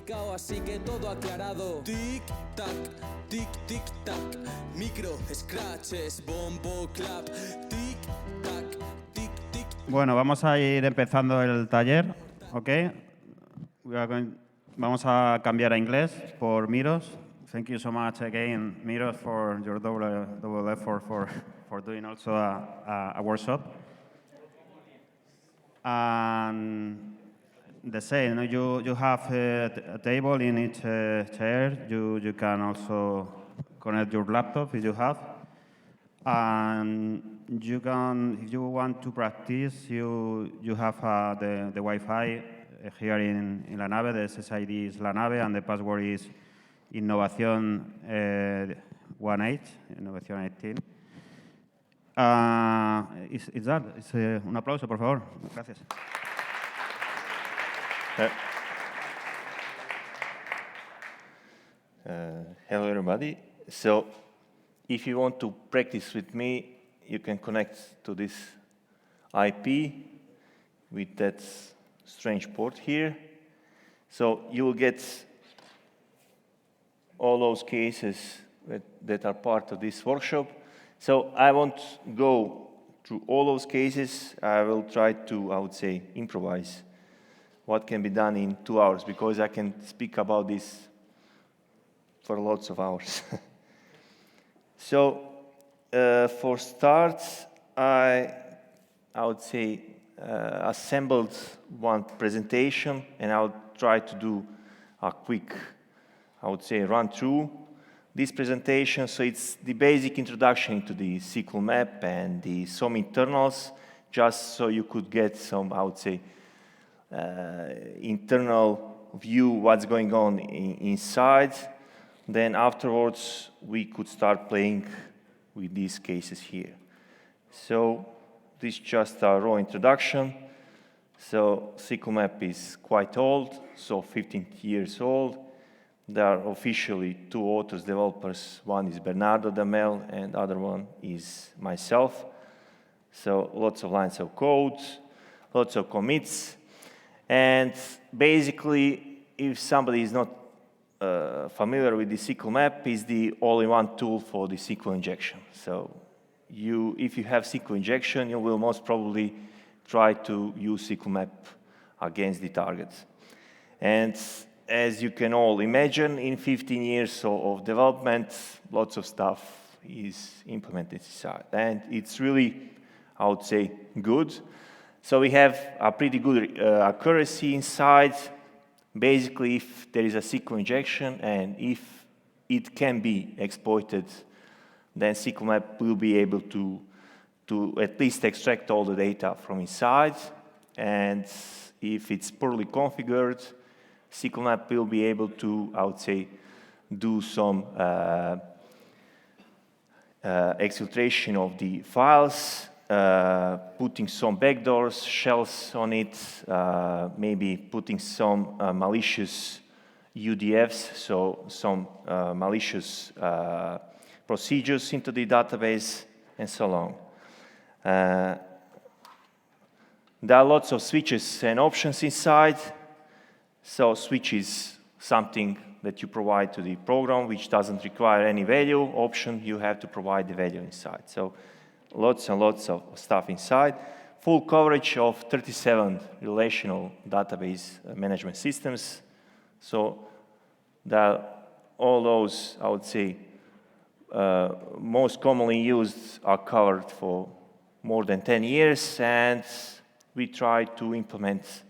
explicado, así que todo aclarado. Tic tac, tic tic tac, micro scratches, bombo clap, tic tac, tic tic. Bueno, vamos a ir empezando el taller, ¿ok? Vamos a cambiar a inglés por Miros. Thank you so much again, Miros, for your double effort for doing also a workshop. And the same, you have a table in each chair. You can also connect your laptop if you have. And you can, if you want to practice, you have the Wi-Fi here in La Nave. The SSID is La Nave, and the password is Innovación 18, Innovación 18. Is that? Un aplauso, por favor. Gracias. Hello, everybody. So, if you want to practice with me, you can connect to this IP with that strange port here. So, you will get all those cases that are part of this workshop. So, I won't go through all those cases. I will try to, I would say, improvise what can be done in 2 hours, because I can speak about this for lots of hours. So, for starts, I would say assembled one presentation, and I'll try to do a quick, I would say, run through this presentation. So it's the basic introduction to the sqlmap and some internals, just so you could get some, I would say, internal view what's going on inside. Then afterwards, we could start playing with these cases here. So this is just a raw introduction. So sqlmap is quite old, so 15 years old. There are officially 2 authors, developers. One is Bernardo Damel, and the other one is myself. So lots of lines of code, lots of commits. And basically, if somebody is not familiar with the sqlmap, is the all-in-one tool for the SQL injection. So if you have SQL injection, you will most probably try to use sqlmap against the targets. And as you can all imagine, in 15 years of development, lots of stuff is implemented inside. And it's really, I would say, good. So we have a pretty good accuracy inside. Basically, if there is a SQL injection and if it can be exploited, then sqlmap will be able to at least extract all the data from inside. And if it's poorly configured, sqlmap will be able to, I would say, do some exfiltration of the files, putting some backdoors, shells on it, maybe putting some malicious UDFs, so some malicious procedures into the database, and so on. There are lots of switches and options inside. So switch is something that you provide to the program which doesn't require any value. Option, you have to provide the value inside. So lots and lots of stuff inside. Full coverage of 37 relational database management systems. So all those, I would say, most commonly used are covered for more than 10 years, and we try to implement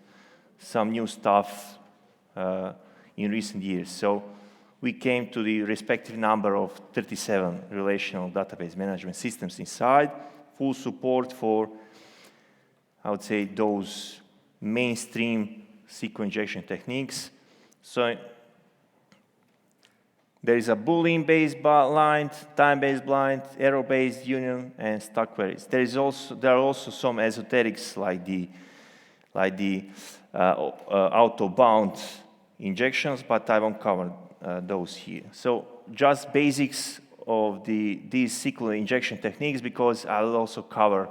some new stuff in recent years. So we came to the respective number of 37 relational database management systems inside, full support for, I would say, those mainstream SQL injection techniques. So there is a Boolean-based blind, time-based blind, arrow-based union, and stack queries. There are also some esoterics like the auto-bound injections, but I won't cover those here. So just basics of these SQL injection techniques, because I'll also cover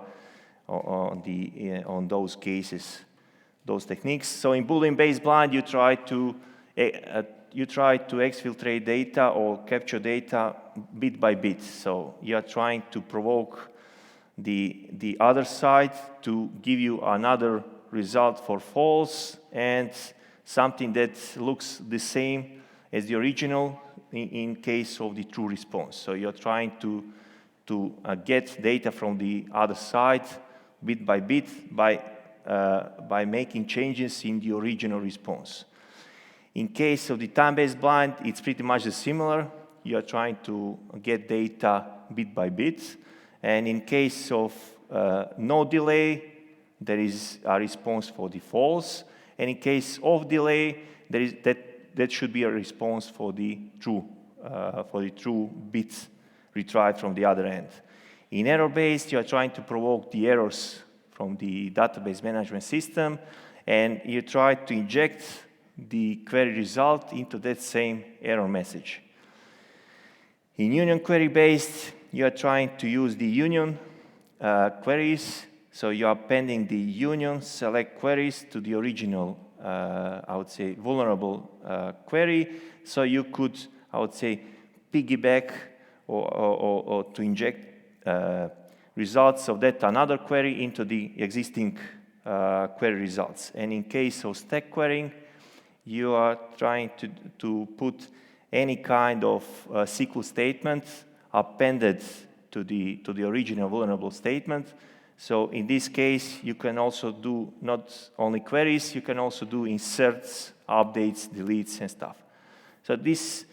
on those cases, those techniques. So in Boolean-based blind, you try to you try to exfiltrate data or capture data bit by bit. So you are trying to provoke the other side to give you another result for false and something that looks the same as the original in case of the true response. So you're trying to get data from the other side bit by bit by making changes in the original response. In case of the time-based blind, it's pretty much similar. You are trying to get data bit by bit. And in case of no delay, there is a response for the false. And in case of delay, that should be a response for the true bits retrieved from the other end. In error-based, you are trying to provoke the errors from the database management system, and you try to inject the query result into that same error message. In union query-based, you are trying to use the union queries, so you are appending the union select queries to the original, I would say, vulnerable query, so you could, I would say, piggyback or to inject results of that another query into the existing query results. And in case of stack querying, you are trying to put any kind of SQL statement appended to the original vulnerable statement. So in this case, you can also do not only queries, you can also do inserts, updates, deletes, and stuff. So this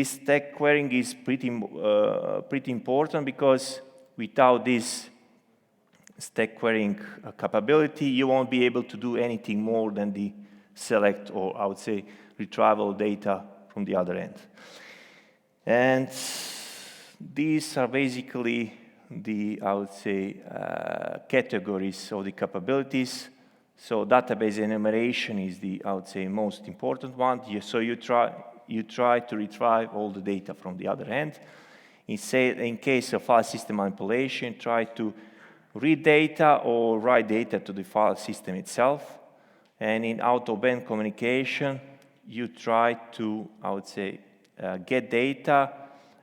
stack querying is pretty important because without this stack querying capability, you won't be able to do anything more than the select, or I would say retrieval data from the other end. And these are basically the, I would say, categories of the capabilities. So database enumeration is the, I would say, most important one. So you try to retrieve all the data from the other end. In case of file system manipulation, try to read data or write data to the file system itself. And in out-of-band communication, you try to, I would say, get data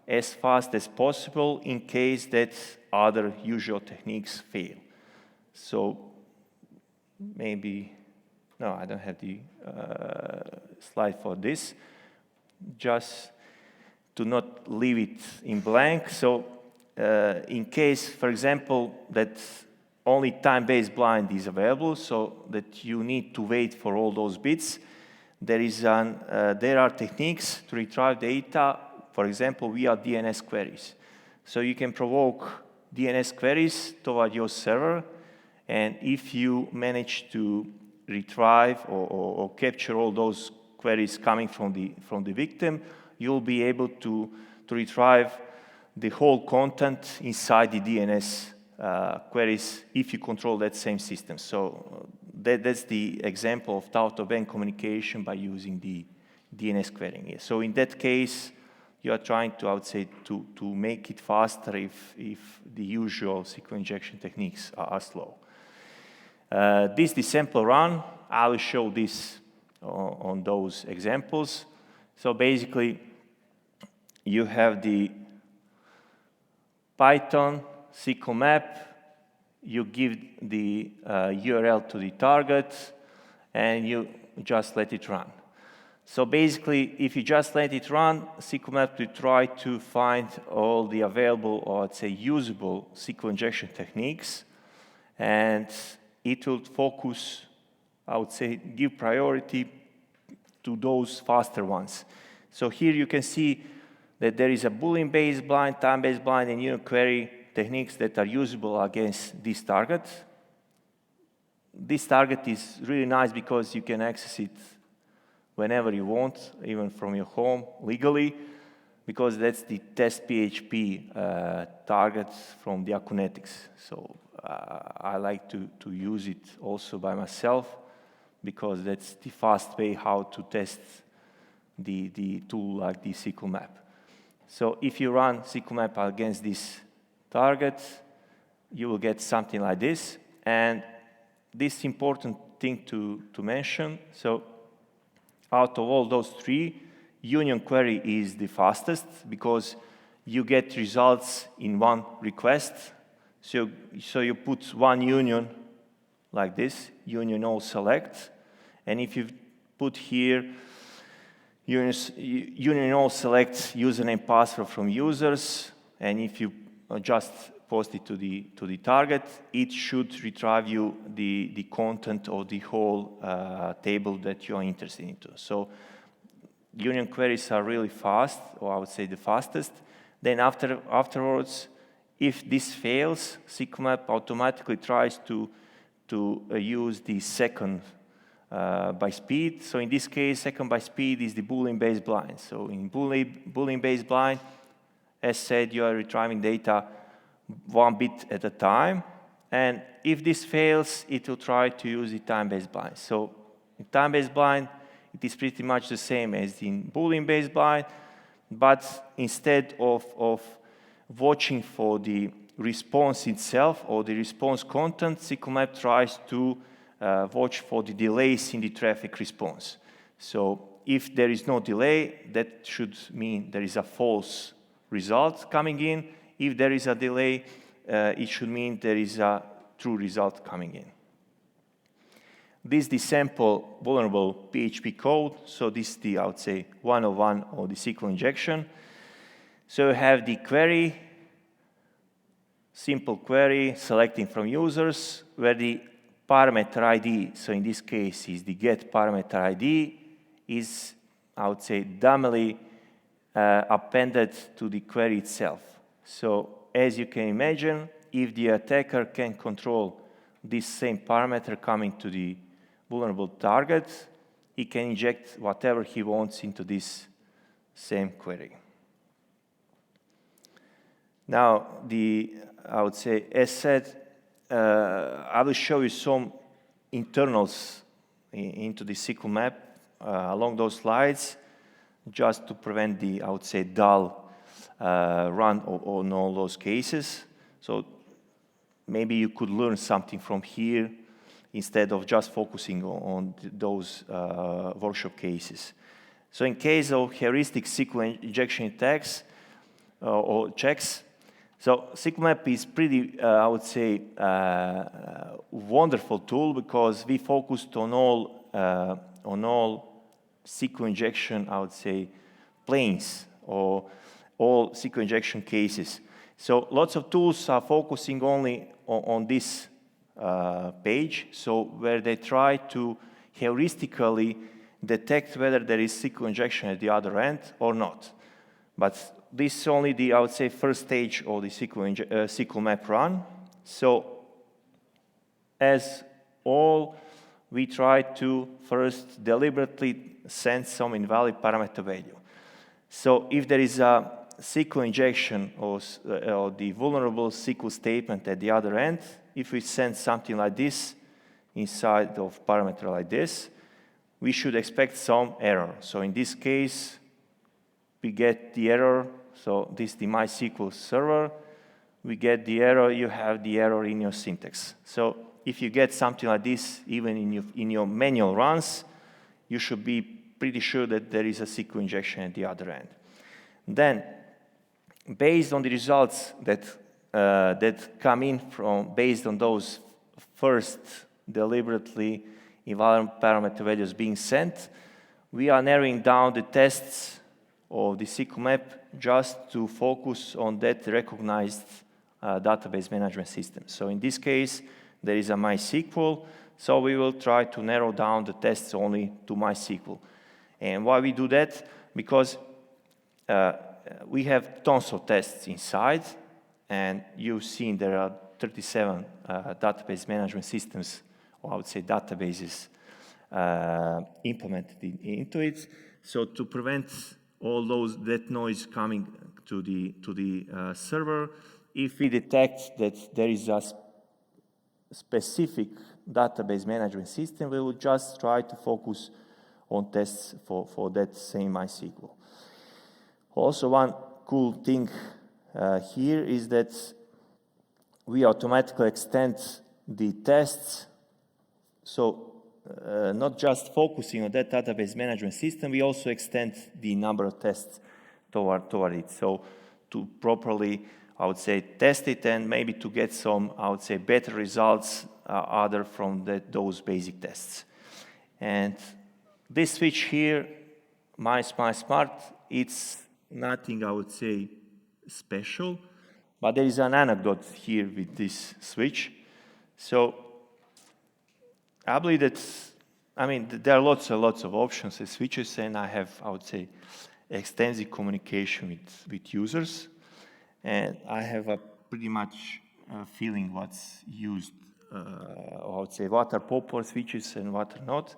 as fast as possible in case that other usual techniques fail. So maybe, no, I don't have the slide for this. Just to not leave it in blank. So in case, for example, that only time-based blind is available, so that you need to wait for all those bits, there are techniques to retrieve data, for example, via DNS queries. So you can provoke DNS queries toward your server, and if you manage to retrieve or capture all those queries coming from the victim, you'll be able to retrieve the whole content inside the DNS queries if you control that same system. So that's the example of out-of-band communication by using the DNS querying. So in that case, you are trying to, I would say, to make it faster if the usual SQL injection techniques are slow. This is the sample run. I will show this on those examples. So basically, you have the Python sqlmap. You give the URL to the target, and you just let it run. So basically, if you just let it run, sqlmap will try to find all the available, or I'd say usable SQL injection techniques, and it will focus, I would say, give priority to those faster ones. So here you can see that there is a Boolean-based blind, time-based blind, and union query techniques that are usable against this target. This target is really nice because you can access it whenever you want, even from your home, legally, because that's the test PHP target from the Acunetics. So I like to use it also by myself, because that's the fast way how to test the tool like the sqlmap. So if you run sqlmap against this target, you will get something like this. And this important thing to mention, so out of all those three, union query is the fastest because you get results in one request. So you put one union like this, union all select, and if you put here union all select username password from users, and if you just post it to the target, it should retrieve you the content of the whole table that you are interested into. So union queries are really fast, or I would say the fastest. Then afterwards, if this fails, sqlmap automatically tries to use the second by speed. So in this case, second by speed is the Boolean-based blind. So in Boolean-based blind, as said, you are retrieving data one bit at a time. And if this fails, it will try to use the time-based blind. So in time-based blind, it is pretty much the same as in Boolean-based blind, but instead of watching for the response itself or the response content, sqlmap tries to watch for the delays in the traffic response. So if there is no delay, that should mean there is a false result coming in. If there is a delay, it should mean there is a true result coming in. This is the sample vulnerable PHP code. So this is the, I would say, 101 of the SQL injection. So you have the query, simple query, selecting from users, where the parameter ID, so in this case is the get parameter ID, is, I would say, dumbly appended to the query itself. So as you can imagine, if the attacker can control this same parameter coming to the vulnerable target, he can inject whatever he wants into this same query. Now, I would say, as said, I will show you some internals into the sqlmap along those slides, just to prevent the, I would say, dull run on all those cases. So maybe you could learn something from here instead of just focusing on those workshop cases. So in case of Heuristics SQL Injection Techniques or checks, so sqlmap is pretty, I would say, wonderful tool because we focused on all SQL injection, I would say, planes or all SQL injection cases. So lots of tools are focusing only on this page, so where they try to heuristically detect whether there is SQL injection at the other end or not. But this is only the, I would say, first stage of the sqlmap run. So as all, we try to first deliberately send some invalid parameter value. So if there is a SQL injection or the vulnerable SQL statement at the other end, if we send something like this inside of parameter like this, we should expect some error. So in this case, we get the error. So this is the MySQL server. We get the error. You have the error in your syntax. So if you get something like this, even in your manual runs, you should be pretty sure that there is a SQL injection at the other end. Then, based on the results that come in based on those first deliberately invalid parameter values being sent, we are narrowing down the tests of the sqlmap just to focus on that recognized database management system. So in this case, there is a MySQL, so we will try to narrow down the tests only to MySQL. And why we do that? Because we have tons of tests inside, and you've seen there are 37 database management systems, or I would say databases, implemented into it. So to prevent all that noise coming to the server, if we detect that there is a specific database management system, we will just try to focus on tests for that same MySQL. Also, one cool thing here is that we automatically extend the tests. So not just focusing on that database management system, we also extend the number of tests toward it. So to properly, I would say, test it and maybe to get some, I would say, better results other from those basic tests. And this switch here, -smart, it's nothing, I would say, special, but there is an anecdote here with this switch. So I believe that, I mean, there are lots and lots of options and switches, and I have, I would say, extensive communication with users, and I have a pretty much feeling what's used, I would say, what are popular switches and what are not.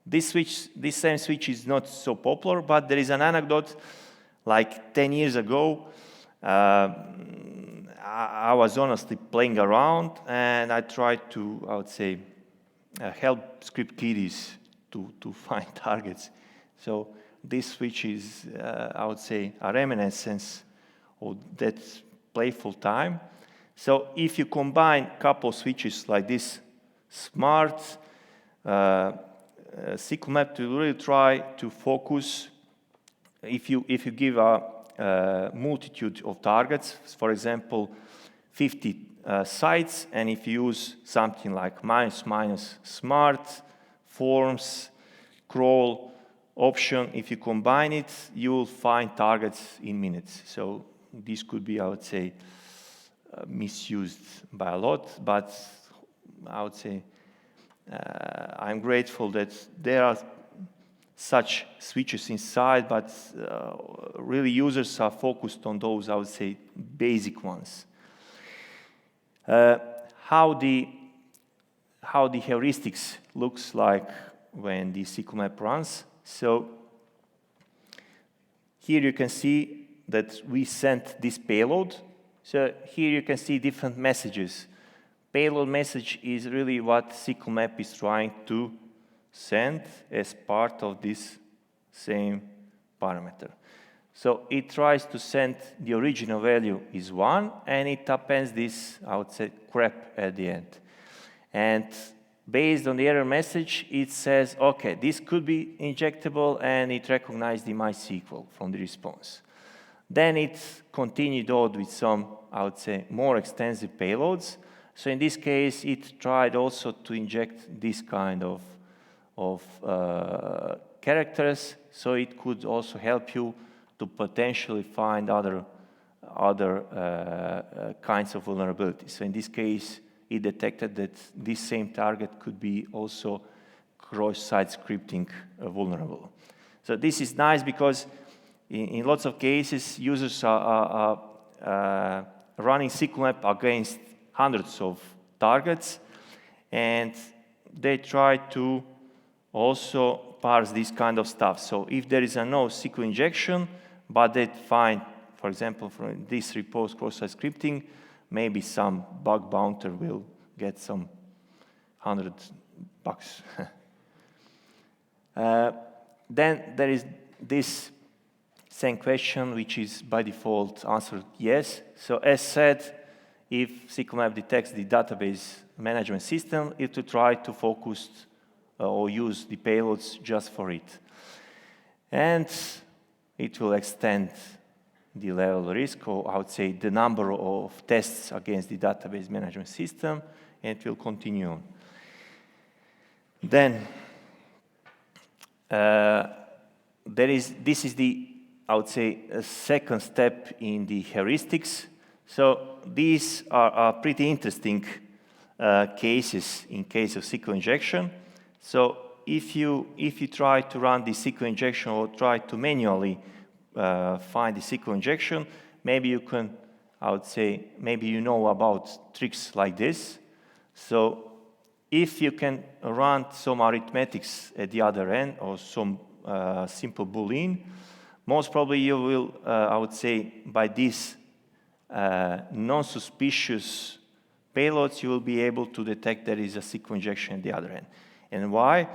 This same switch is not so popular, but there is an anecdote, like 10 years ago, I was honestly playing around, and I tried to, I would say, help script kiddies to find targets. So this switch is, I would say, a reminiscence of that playful time. So if you combine a couple switches like this, smart, sqlmap to really try to focus. If you give a multitude of targets, for example, 50 sites, and if you use something like -smart, forms, crawl option, if you combine it, you will find targets in minutes. So this could be, I would say, misused by a lot, but I would say I'm grateful that there are such switches inside, but really users are focused on those, I would say, basic ones. How the heuristics looks like when the sqlmap runs. So here you can see that we sent this payload. So here you can see different messages. Payload message is really what sqlmap is trying to send as part of this same parameter. So it tries to send the original value is 1, and it appends this, I would say, crap at the end. And based on the error message, it says, okay, this could be injectable, and it recognized the MySQL from the response. Then it continued on with some, I would say, more extensive payloads. So in this case, it tried also to inject this kind of characters, so it could also help you to potentially find other kinds of vulnerabilities. So in this case, it detected that this same target could be also cross-site scripting vulnerable. So this is nice because in lots of cases, users are running sqlmap against hundreds of targets, and they try to also parse this kind of stuff. So if there is a no SQL injection, but they find, for example, from this report cross-site scripting, maybe some bug bouncer will get some $100. Then there is this same question, which is by default answered yes. So as said, if sqlmap detects the database management system, it will try to focus or use the payloads just for it. And it will extend the level of risk, or I would say the number of tests against the database management system, and it will continue on. Then, this is the, I would say, a second step in the heuristics. So these are pretty interesting cases in case of SQL injection. So if you try to run the SQL injection or try to manually find the SQL injection, maybe you can, I would say, maybe you know about tricks like this. So if you can run some arithmetics at the other end or some simple Boolean, most probably you will, I would say, by this non-suspicious payloads, you will be able to detect there is a SQL injection at the other end. And why?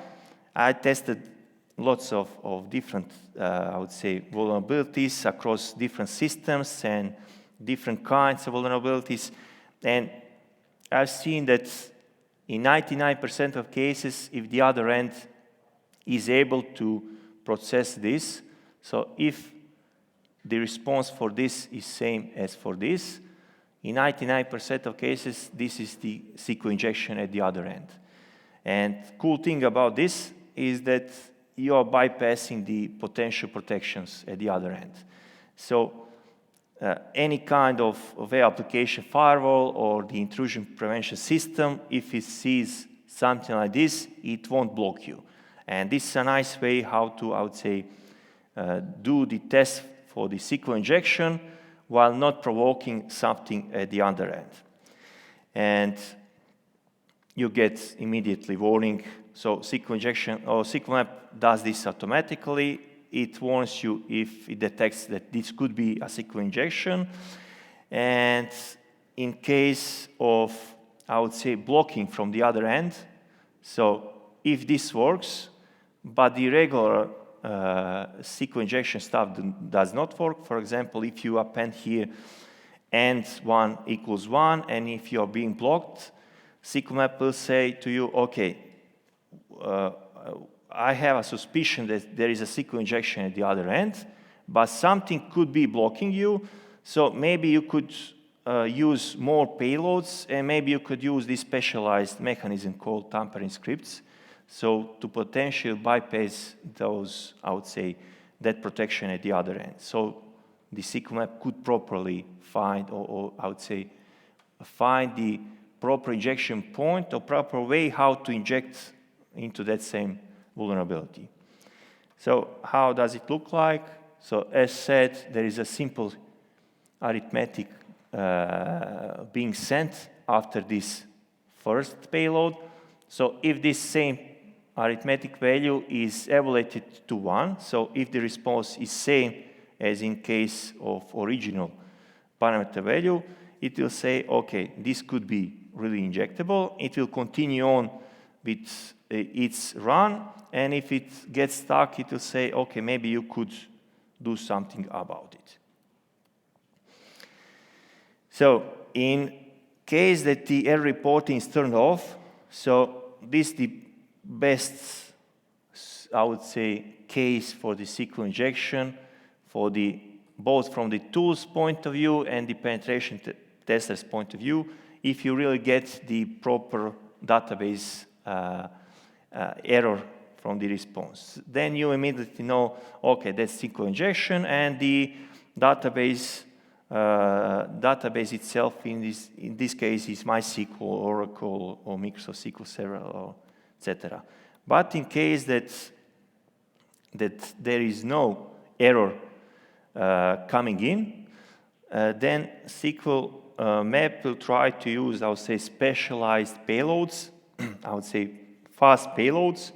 I tested lots of different, I would say, vulnerabilities across different systems and different kinds of vulnerabilities. And I've seen that in 99% of cases, if the other end is able to process this, so if the response for this is same as for this, in 99% of cases, this is the SQL injection at the other end. And cool thing about this is that you are bypassing the potential protections at the other end. So any kind of web application firewall or the intrusion prevention system, if it sees something like this, it won't block you. And this is a nice way how to, I would say, do the test for the SQL injection while not provoking something at the other end. And you get immediately warning. So SQL injection or SQLmap does this automatically. It warns you if it detects that this could be a SQL injection. And in case of, I would say, blocking from the other end, so if this works, but the regular SQL injection stuff does not work, for example, if you append here and 1 equals 1, and if you are being blocked, SQLmap will say to you, okay, I have a suspicion that there is a SQL injection at the other end, but something could be blocking you, so maybe you could use more payloads, and maybe you could use this specialized mechanism called tampering scripts, so to potentially bypass those, I would say, that protection at the other end. So the SQLmap could properly find, or I would say, find the proper injection point or proper way how to inject into that same vulnerability. So how does it look like? So as said, there is a simple arithmetic being sent after this first payload. So if this same arithmetic value is evaluated to 1, so if the response is same as in case of original parameter value, it will say, okay, this could be really injectable. It will continue on with its run, and if it gets stuck, it will say, okay, maybe you could do something about it. So in case that the error reporting is turned off, so this is the best, I would say, case for the SQL injection, for the both from the tools point of view and the penetration testers point of view, if you really get the proper database error from the response. Then you immediately know, okay, that's SQL injection, and the database itself in this case is MySQL, Oracle, or Microsoft SQL Server, or etc. But in case that there is no error coming in, then SQLmap will try to use, I would say, specialized payloads, I would say fast payloads,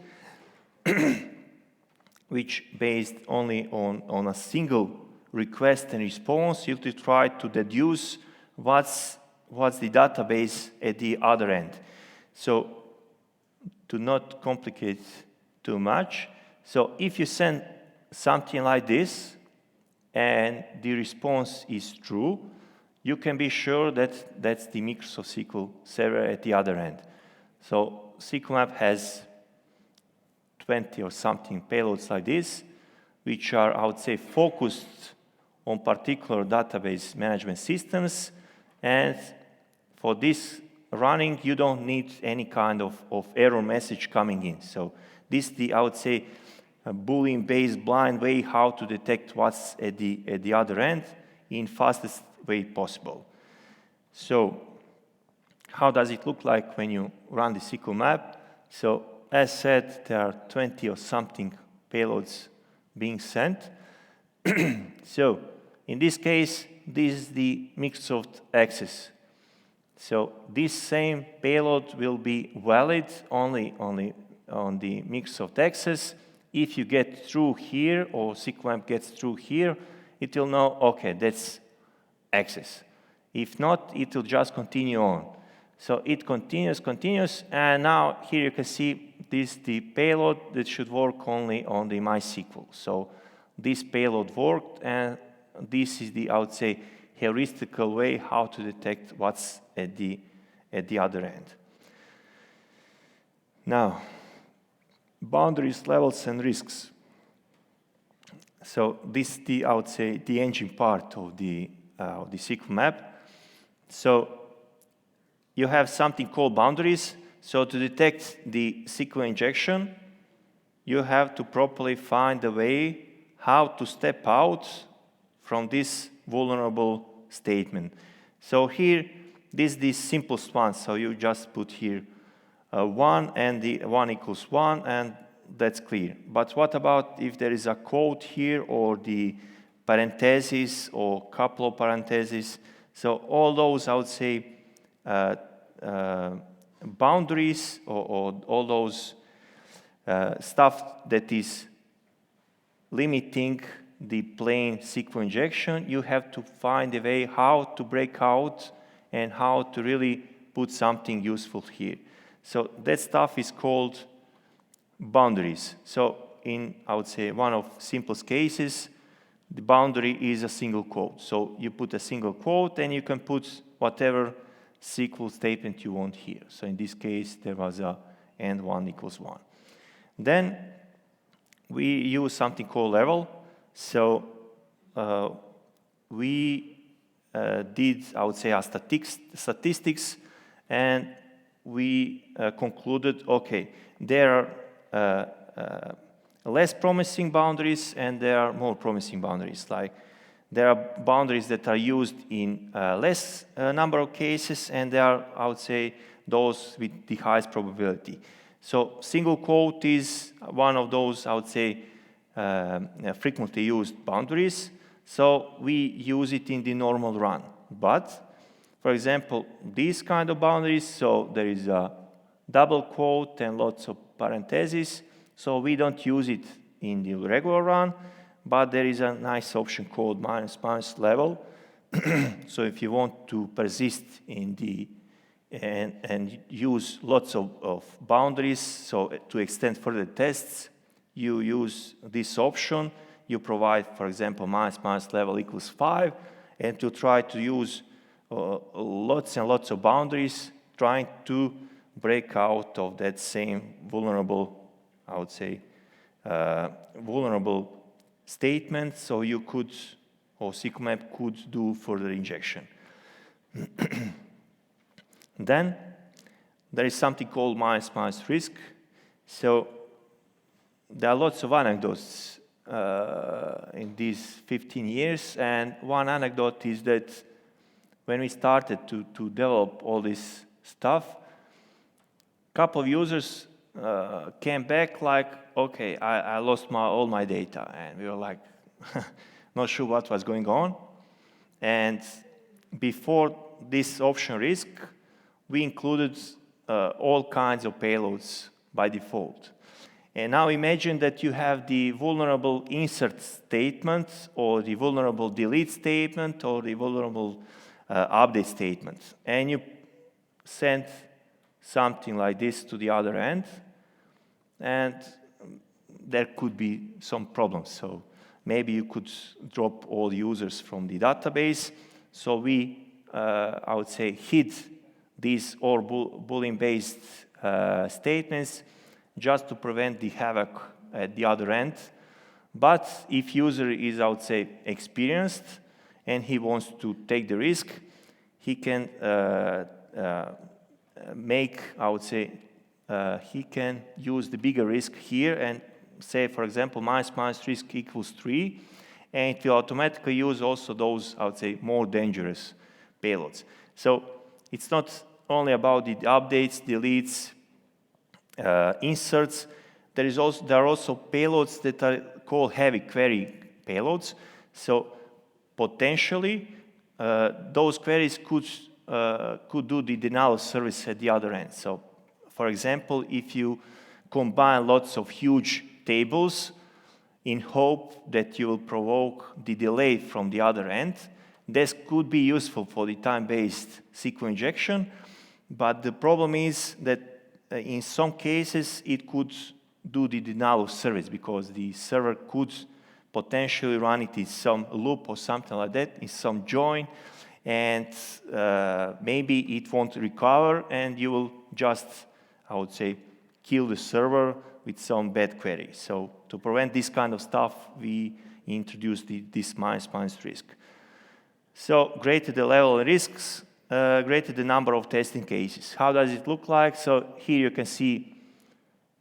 which based only on a single request and response, you to try to deduce what's the database at the other end. So to not complicate too much, so if you send something like this and the response is true, you can be sure that that's the Microsoft SQL Server at the other end. So SQLmap has 20 or something payloads like this, which are, I would say, focused on particular database management systems. And for this running, you don't need any kind of error message coming in. So this is the, I would say, a Boolean-based blind way how to detect what's at the other end in fastest way possible. So how does it look like when you run the SQLmap? So as said, there are 20 or something payloads being sent. So in this case, this is the Microsoft access. So this same payload will be valid only on the Microsoft access. If you get through here, or SQLmap gets through here, it will know, okay, that's access. If not, it will just continue on. So it continues, and now here you can see this the payload that should work only on the MySQL. So this payload worked, and this is the, I would say, heuristical way how to detect what's at the other end. Now, boundaries, levels, and risks. So this is the, I would say, the engine part of the SQL map. So you have something called boundaries. So to detect the SQL injection, you have to properly find a way how to step out from this vulnerable statement. So here, this is the simplest one. So you just put here 1 and the 1 equals 1, and that's clear. But what about if there is a quote here or the parentheses or couple of parentheses? So all those, I would say, boundaries or all those stuff that is limiting the plain SQL injection, you have to find a way how to break out and how to really put something useful here. So that stuff is called boundaries. So in, I would say, one of simplest cases, the boundary is a single quote. So you put a single quote and you can put whatever SQL statement you want here. So in this case, there was a and 1 equals 1. Then we use something called level. So we did, I would say, a statistics, and we concluded, okay, there are less promising boundaries and there are more promising boundaries. Like there are boundaries that are used in less number of cases, and there are, I would say, those with the highest probability. So single quote is one of those, I would say, frequently used boundaries. So we use it in the normal run. But, for example, these kind of boundaries, so there is a double quote and lots of parentheses. So we don't use it in the regular run, but there is a nice option called ---- level. So if you want to persist in the and use lots of boundaries, so to extend further tests, you use this option. You provide, for example, ---- level equals 5, and to try to use lots and lots of boundaries, trying to break out of that same vulnerable, I would say, vulnerable statement, so you could, or SQL map could do further injection. Then there is something called ---- risk. So there are lots of anecdotes in these 15 years, and one anecdote is that when we started to develop all this stuff, a couple of users came back like, okay, I lost all my data, and we were like, not sure what was going on. And before this option risk, we included all kinds of payloads by default. And now imagine that you have the vulnerable insert statement, or the vulnerable delete statement, or the vulnerable update statement. And you send something like this to the other end, and there could be some problems. So maybe you could drop all users from the database. So we, I would say, hid these all Boolean-based statements just to prevent the havoc at the other end. But if user is, I would say, experienced and he wants to take the risk, he can make, I would say, he can use the bigger risk here and say, for example, ---- risk equals 3, and it will automatically use also those, I would say, more dangerous payloads. So it's not only about the updates, deletes, inserts. There are also payloads that are called heavy query payloads. So potentially, those queries could do the denial of service at the other end. So, for example, if you combine lots of huge tables in hope that you will provoke the delay from the other end, this could be useful for the time-based SQL injection. But the problem is that in some cases, it could do the denial of service because the server could potentially run it in some loop or something like that, in some join, and maybe it won't recover, and you will just, I would say, kill the server with some bad query. So to prevent this kind of stuff, we introduced this minus risk. So greater the level of risks, greater the number of testing cases. How does it look like? So here you can see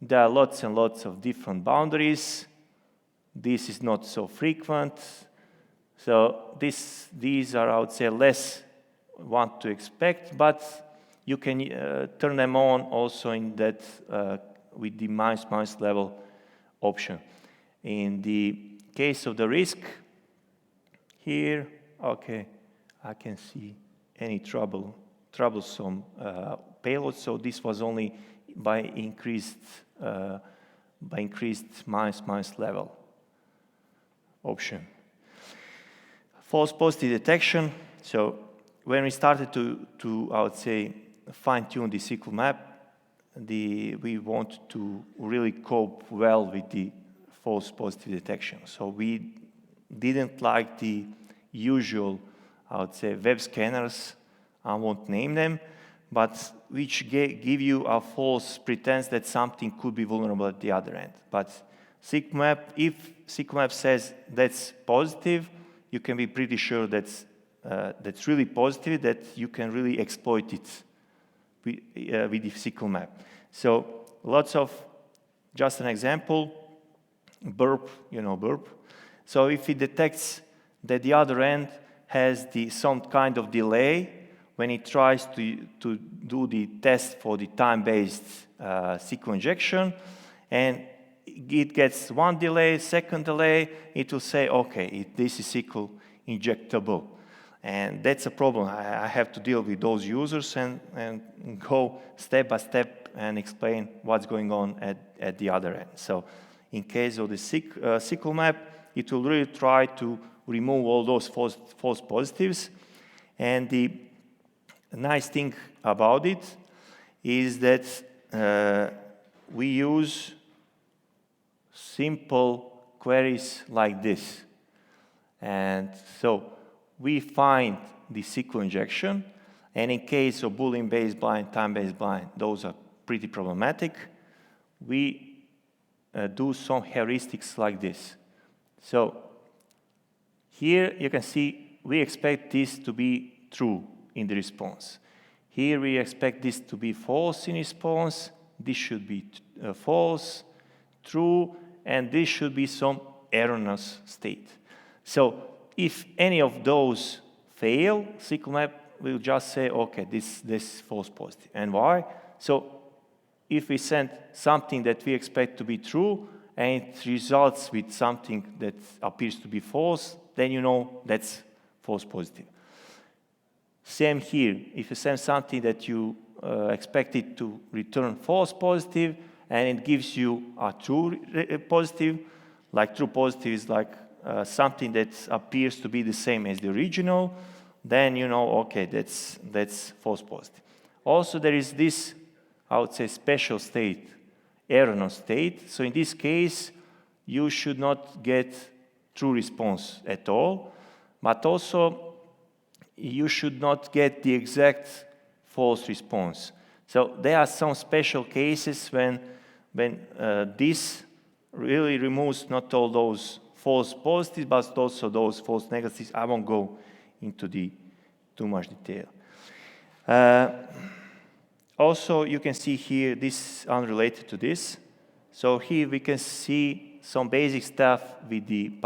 there are lots and lots of different boundaries. This is not so frequent. So these are, I would say, less want to expect, but you can turn them on also in that with the minus level option. In the case of the risk, here, okay, I can see any troublesome payload. So this was only by increased minus level option. False positive detection. So when we started to I would say, fine-tune the SQL map, we want to really cope well with the false positive detection. So we didn't like the usual, I would say, web scanners, I won't name them, but which give you a false pretense that something could be vulnerable at the other end. But SQL map, if SQL map says that's positive, you can be pretty sure that's really positive, that you can really exploit it with the SQL map. So lots of, just an example, burp, you know burp. So if it detects that the other end has some kind of delay when it tries to do the test for the time-based SQL injection, and it gets one delay, second delay, it will say, okay, this is SQL injectable. And that's a problem. I have to deal with those users and go step by step and explain what's going on at the other end. So in case of the SQL map, it will really try to remove all those false positives. And the nice thing about it is that we use simple queries like this. And so we find the SQL injection, and in case of Boolean-based blind, time-based blind, those are pretty problematic. We do some heuristics like this. So here you can see we expect this to be true in the response. Here we expect this to be false in response. This should be false, true, and this should be some erroneous state. So if any of those fail, SQL map will just say, okay, this is false positive. And why? So if we send something that we expect to be true and it results with something that appears to be false, then you know that's false positive. Same here. If you send something that you expect it to return false positive and it gives you a true positive, like true positive is like something that appears to be the same as the original, then you know, okay, that's false positive. Also, there is this, I would say, special state, erroneous state. So in this case, you should not get true response at all, but also you should not get the exact false response. So there are some special cases when this really removes not all those false positives, but also those false negatives. I won't go into too much detail. Also, you can see here, this is unrelated to this. So here we can see some basic stuff within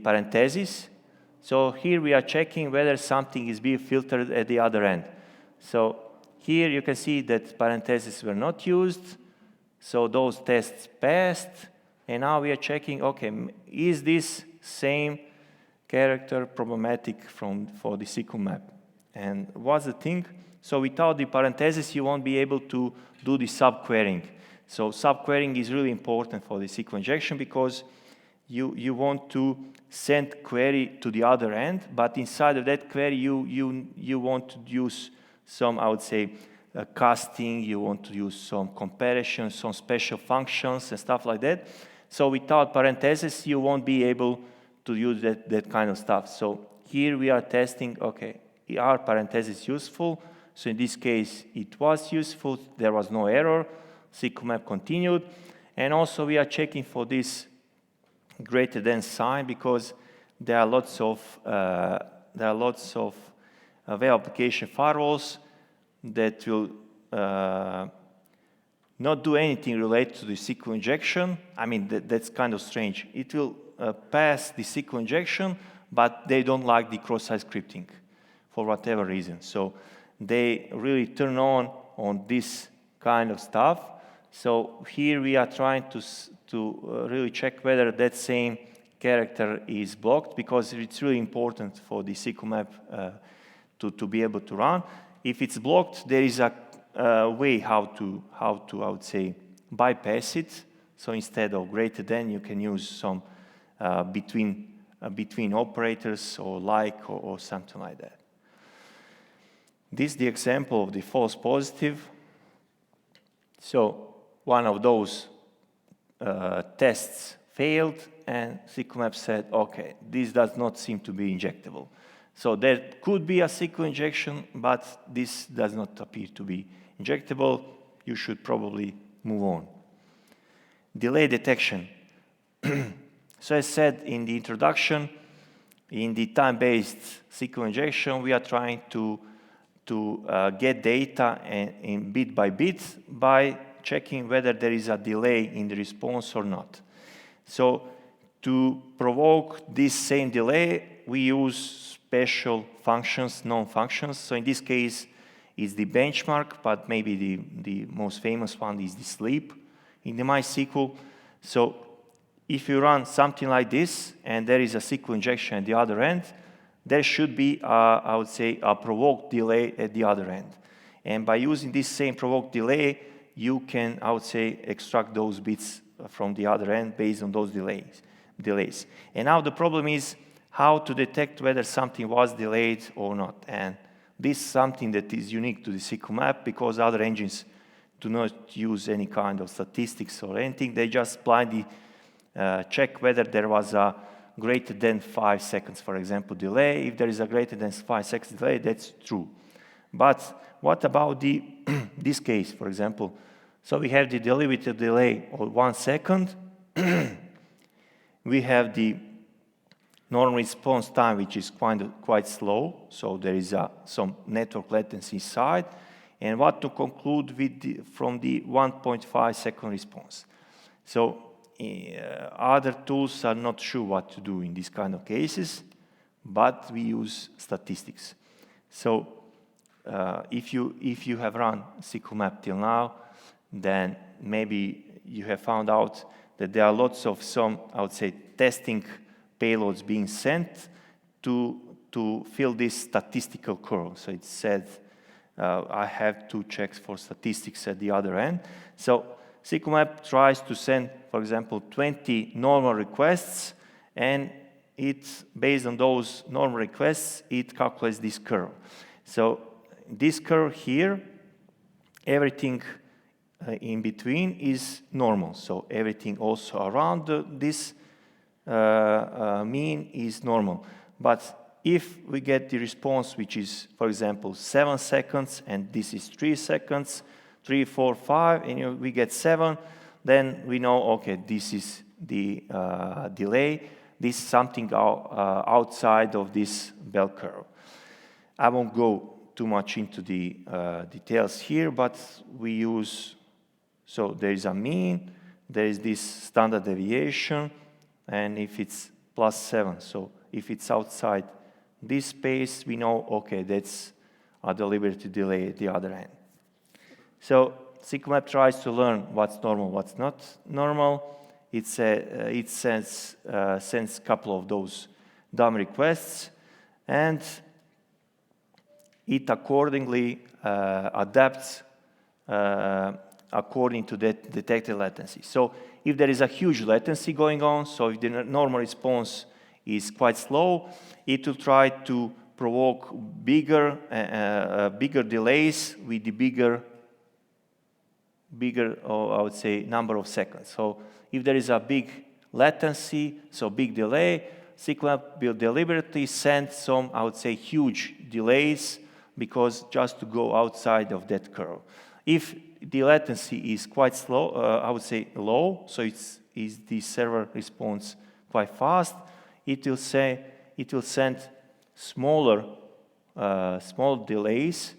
parentheses. So here we are checking whether something is being filtered at the other end. So here you can see that parentheses were not used. So those tests passed. And now we are checking, okay, is this same character problematic for the SQL map? And what's the thing? So without the parentheses, you won't be able to do the subquerying. So subquerying is really important for the SQL injection because you want to send query to the other end, but inside of that query, you want to use some, I would say, casting, you want to use some comparison, some special functions and stuff like that. So without parentheses, you won't be able to use that kind of stuff. So here we are testing, okay, are parentheses useful? So in this case, it was useful. There was no error. SQLmap continued. And also, we are checking for this greater than sign because there are lots of web application firewalls that will not do anything related to the SQL injection. I mean, that's kind of strange. It will pass the SQL injection, but they don't like the cross-site scripting for whatever reason. So they really turn on this kind of stuff. So here we are trying to really check whether that same character is blocked, because it's really important for the SQLmap to be able to run. If it's blocked, there is a way how to I would say bypass it. So instead of greater than, you can use some between operators or like or something like that. This is the example of the false positive. So one of those tests failed, and SQLmap said, okay, this does not seem to be injectable. So there could be a SQL injection, but this does not appear to be injectable. You should probably move on. Delay detection. So as said in the introduction, in the time-based SQL injection, we are trying to get data in bit by bit by checking whether there is a delay in the response or not. So to provoke this same delay, we use special functions, known functions. So in this case, it's the benchmark, but maybe the most famous one is the sleep in the MySQL. So if you run something like this, and there is a SQL injection at the other end, there should be, I would say, a provoked delay at the other end. And by using this same provoked delay, you can, I would say, extract those bits from the other end based on those delays. And now the problem is how to detect whether something was delayed or not. And this is something that is unique to the SQLmap, because other engines do not use any kind of statistics or anything. They just blindly check whether there was a greater than 5 seconds, for example, delay. If there is a greater than 5 seconds delay, that's true. But what about this case, for example? So we have the derivative delay of 1 second. We have the normal response time, which is quite slow. So there is some network latency inside. And what to conclude with from the 1.5 second response. So other tools are not sure what to do in these kind of cases, but we use statistics. So if you have run SQLmap till now, then maybe you have found out that there are lots of some, I would say, testing payloads being sent to fill this statistical curve. So it said I have to check for statistics at the other end. So SQLmap tries to send, for example, 20 normal requests, and based on those normal requests, it calculates this curve. So this curve here, everything in between is normal. So everything also around this mean is normal. But if we get the response, which is, for example, 7 seconds, and this is 3 seconds, 3, 4, 5, and we get 7, then we know, okay, this is the delay. This is something outside of this bell curve. I won't go too much into the details here, but we use, so there is a mean, there is this standard deviation, and if it's +7, so if it's outside this space, we know, okay, that's a deliberative delay at the other end. So SQLmap tries to learn what's normal, what's not normal. It sends a couple of those dumb requests, and it accordingly adapts according to the detected latency. So if there is a huge latency going on, so if the normal response is quite slow, it will try to provoke bigger delays with the bigger, or I would say, number of seconds. So if there is a big latency, so big delay, SQLmap will deliberately send some, I would say, huge delays because just to go outside of that curve. If the latency is quite slow, I would say low, so is the server response quite fast, it will send smaller delays,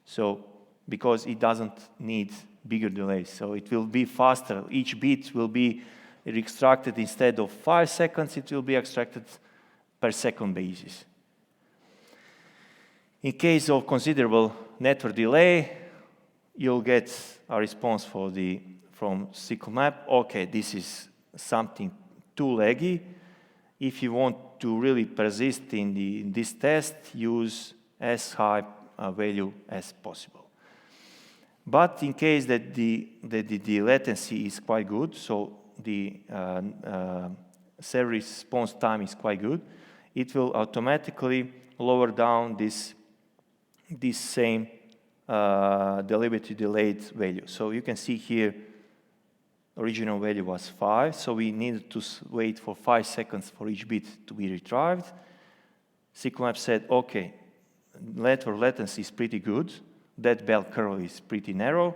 so because it doesn't need bigger delays, so it will be faster. Each bit will be extracted instead of 5 seconds, it will be extracted per second basis. In case of considerable network delay, you'll get a response from sqlmap. Okay, this is something too laggy. If you want to really persist in this test, use as high a value as possible. But in case that the latency is quite good, so the server response time is quite good, it will automatically lower down this same deliberately delayed value. So you can see here, original value was 5, so we needed to wait for 5 seconds for each bit to be retrieved. sqlmap said, okay, network latency is pretty good, that bell curve is pretty narrow,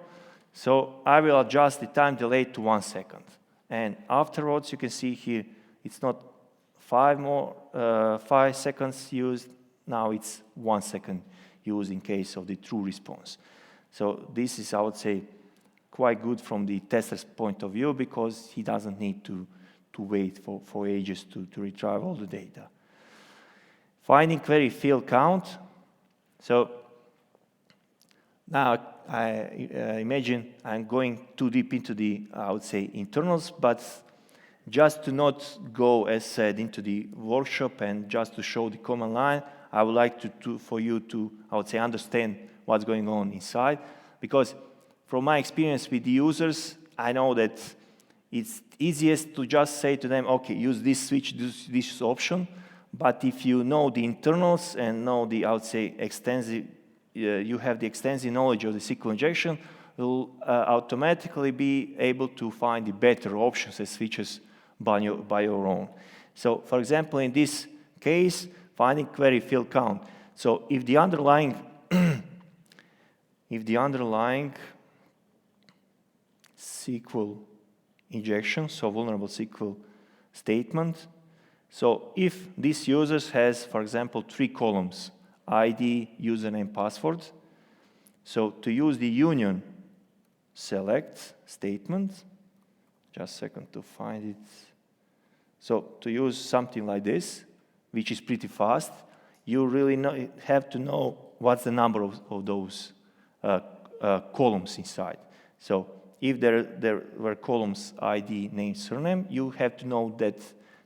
so I will adjust the time delay to 1 second. And afterwards, you can see here, it's not 5 seconds used, now it's 1 second used in case of the true response. So this is, I would say, quite good from the tester's point of view because he doesn't need to wait for ages to retrieve all the data. Finding query field count. So now I imagine I'm going too deep into the, I would say, internals, but just to not go, as said, into the workshop and just to show the command line, I would like for you to, I would say, understand what's going on inside. Because from my experience with the users, I know that it's easiest to just say to them, okay, use this switch, this option. But if you know the internals and know the, I would say, extensive, you have the extensive knowledge of the SQL injection, you'll automatically be able to find the better options and switches by your own. So, for example, in this case, finding query field count. So if the underlying SQL injection, so vulnerable SQL statement, so if this user has, for example, 3 columns, ID, username, password, so to use the union select statement, just a second to find it. So to use something like this, which is pretty fast, you really have to know what's the number of those columns inside. So if there were columns ID, name, surname, you have to know that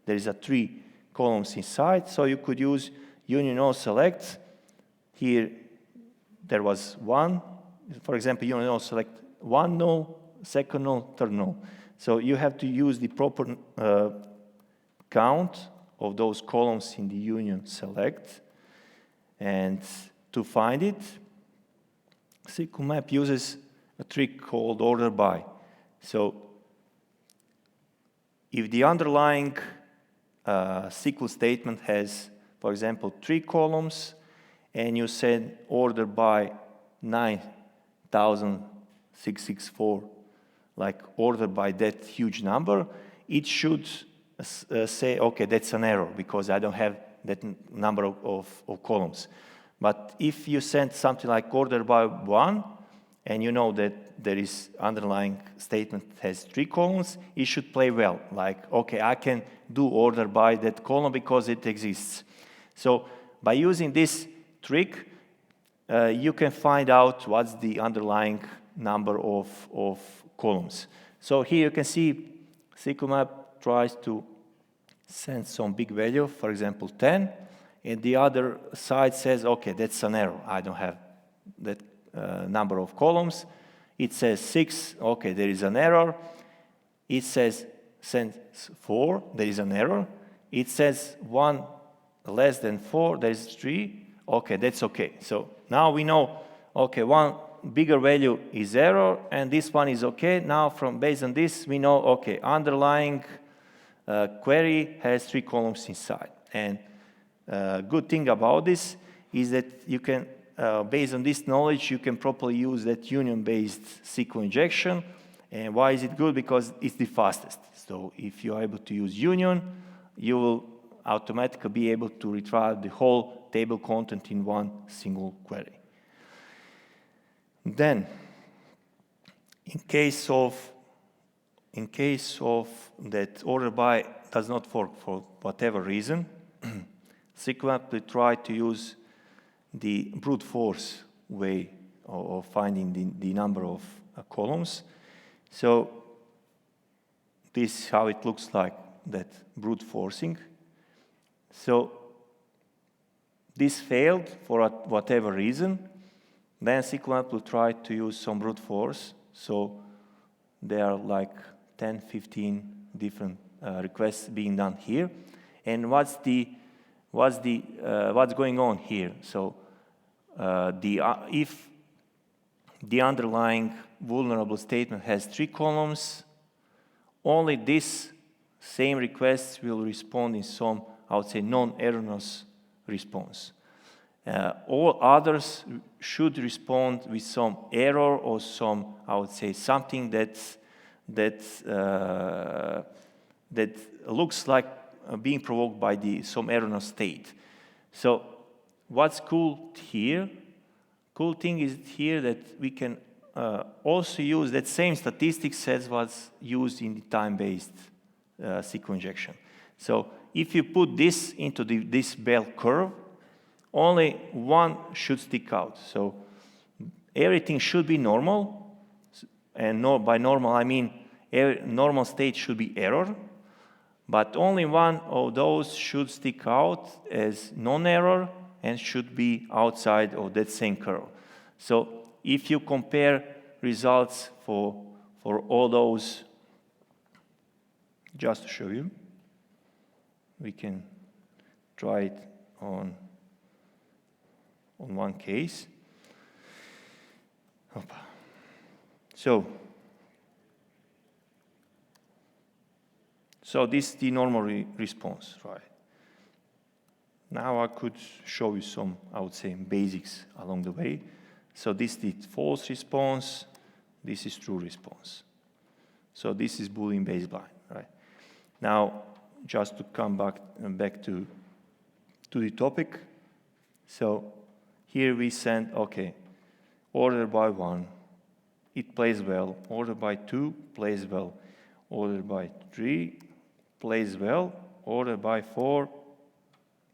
there is 3 columns inside. So you could use union null select. Here there was 1. For example, union null select 1 null, second null, third null. So you have to use the proper count of those columns in the union select. And to find it, sqlmap uses a trick called order by. So if the underlying SQL statement has, for example, 3 columns, and you said order by 9,664, like order by that huge number, it should say, okay, that's an error because I don't have that number of columns. But if you send something like order by 1, and you know that there is underlying statement has 3 columns, it should play well. Like, okay, I can do order by that column because it exists. So by using this trick, you can find out what's the underlying number of columns. So here you can see sqlmap tries to send some big value, for example, 10, and the other side says, okay, that's an error. I don't have that number of columns. It says 6, okay, there is an error. It says send 4, there is an error. It says 1 less than 4, there is 3, okay, that's okay. So now we know, okay, 1 bigger value is error, and this one is okay. Now based on this, we know, okay, underlying query has 3 columns inside. And good thing about this is that you can based on this knowledge, you can properly use that union-based SQL injection. And why is it good? Because it's the fastest. So if you are able to use union, you will automatically be able to retrieve the whole table content in one single query. Then, in case of that order by does not work for whatever reason, SQLmap will try to use the brute force way of finding the number of columns. So this is how it looks like, that brute forcing. So this failed for whatever reason. Then SQLmap will try to use some brute force. So there are like 10, 15 different requests being done here. And what's going on here? So if the underlying vulnerable statement has 3 columns, only this same request will respond in some, I would say, non-erroneous response. All others should respond with some error or some, I would say, something that looks like being provoked by some erroneous state. So what's cool here? Cool thing is here that we can also use that same statistics as was used in the time-based SQL injection. So if you put this into this bell curve, only one should stick out. So everything should be normal, and by normal I mean normal state should be error, but only one of those should stick out as non-error and should be outside of that same curve. So if you compare results for all those, just to show you, we can try it on one case. So this is the normal response, right? Now I could show you some, I would say, basics along the way. So this is the false response, this is true response. So this is Boolean baseline, right? Now, just to come back to the topic. So here we send, okay, order by 1, it plays well. Order by 2 plays well. Order by 3 plays well. Order by 4,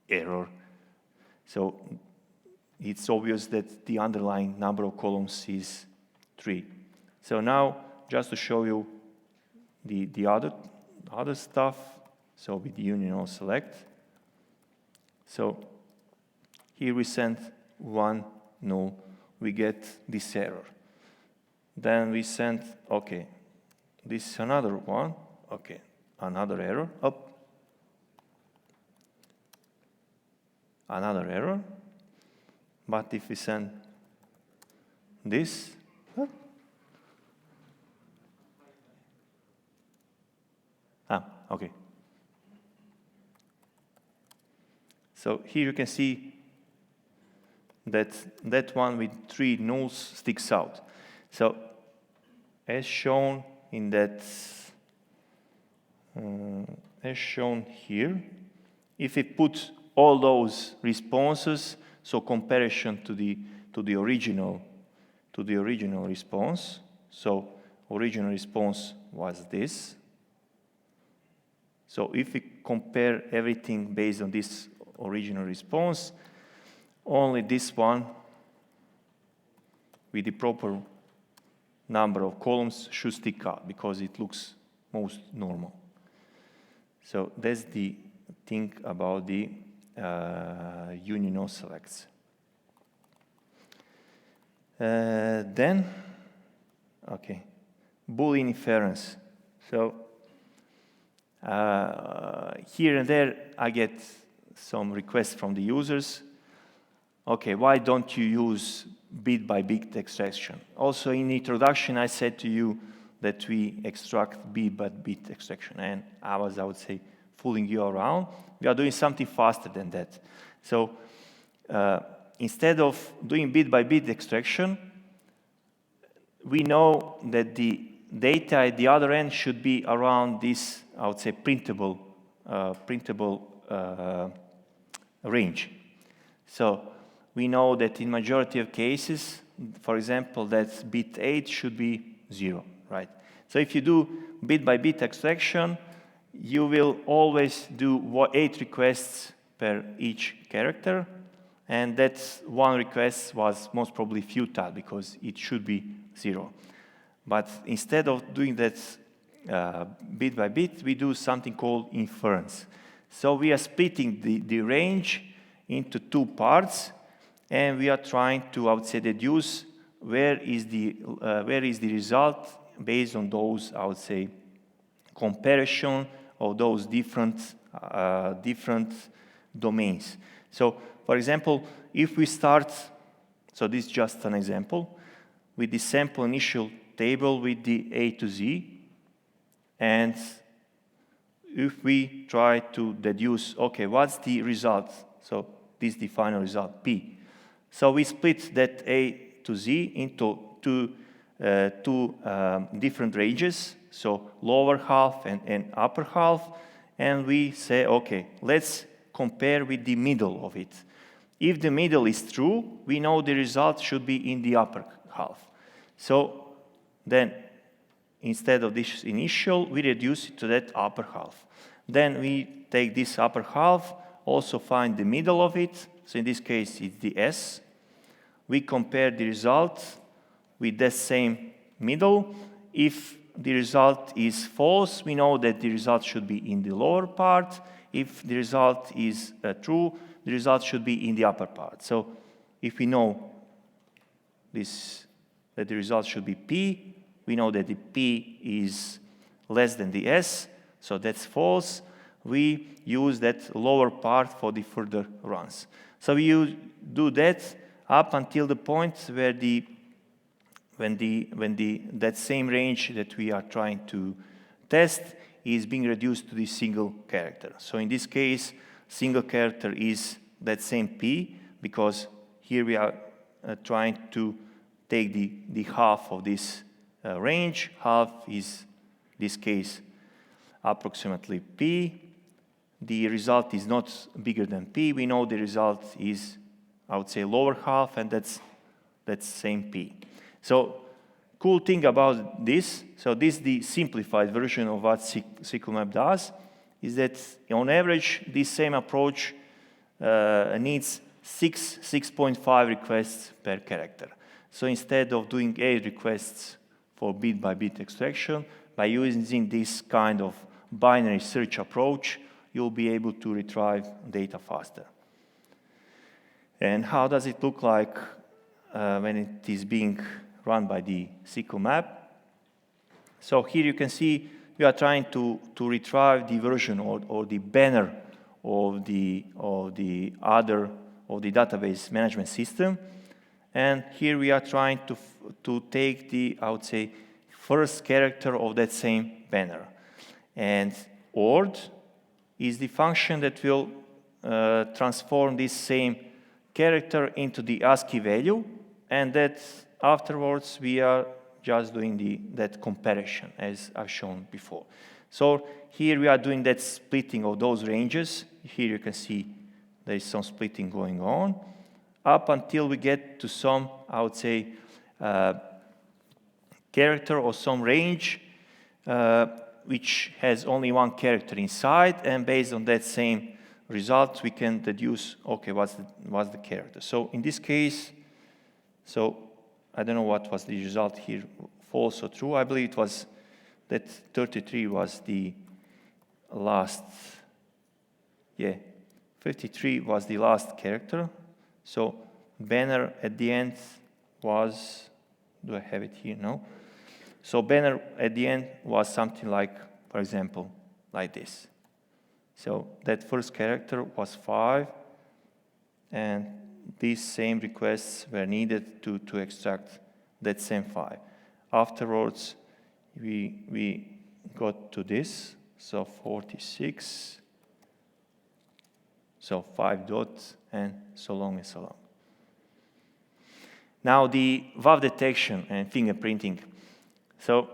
error. So it's obvious that the underlying number of columns is 3. So now, just to show you the other stuff, so with the union or select. So here we send 1 null, we get this error. Then we send, okay, this is another one, okay, another error, up. Another error. But if we send this, okay. So here you can see that one with 3 nulls sticks out. So as shown in that, as shown here, if we put all those responses, so comparison to the original response. So original response was this. So if we compare everything based on this original response, only this one with the proper number of columns should stick out because it looks most normal. So that's the thing about the union or selects. Then, okay, Boolean inference. So here and there I get some requests from the users. Okay, why don't you use bit by bit extraction? Also in the introduction I said to you that we extract bit by bit extraction, and I would say, fooling you around. We are doing something faster than that. So instead of doing bit-by-bit extraction, we know that the data at the other end should be around this, I would say, printable range. So we know that in majority of cases, for example, that bit 8 should be 0, right? So if you do bit-by-bit extraction, you will always do 8 requests per each character, and that one request was most probably futile because it should be 0. But instead of doing that bit by bit, we do something called inference. So we are splitting the range into 2 parts, and we are trying to, I would say, deduce where is the result based on those, I would say, comparison of those different domains. So, for example, if we start, so this is just an example, with the sample initial table with the A to Z, and if we try to deduce, okay, what's the result? So this is the final result, P. So we split that A to Z into two different ranges, so lower half and upper half, and we say, okay, let's compare with the middle of it. If the middle is true, we know the result should be in the upper half. So then, instead of this initial, we reduce it to that upper half. Then we take this upper half, also find the middle of it. So in this case, it's the S. We compare the result with that same middle. If the result is false, we know that the result should be in the lower part. If the result is true, the result should be in the upper part. So if we know this, that the result should be P, we know that the P is less than the S, so that's false. We use that lower part for the further runs. So we do that up until the point where that same range that we are trying to test is being reduced to the single character. So in this case, single character is that same P, because here we are trying to take the half of this range. Half is, in this case, approximately P. The result is not bigger than P. We know the result is, I would say, lower half, and that's same P. So cool thing about this, so this is the simplified version of what sqlmap does, is that on average, this same approach needs 6.5 requests per character. So instead of doing 8 requests for bit-by-bit extraction, by using this kind of binary search approach, you'll be able to retrieve data faster. And how does it look like when it is being run by the sqlmap? So here you can see we are trying to retrieve the version or the banner of the database management system. And here we are trying to take the, I would say, first character of that same banner. And ord is the function that will transform this same character into the ASCII value, and that afterwards we are just doing that comparison as I've shown before. So here we are doing that splitting of those ranges. Here you can see there is some splitting going on, up until we get to some, I would say, character or some range which has only one character inside, and based on that same result, we can deduce, okay, what's the character. So in this case, so I don't know what was the result here, false or true. I believe it was that 33 was the last, 53 was the last character. So banner at the end was, do I have it here? No. So banner at the end was something like, for example, like this. So that first character was 5, and these same requests were needed to extract that same 5. Afterwards, we got to this, so 46, so 5 dots, and so long and so long. Now the WAF detection and fingerprinting. So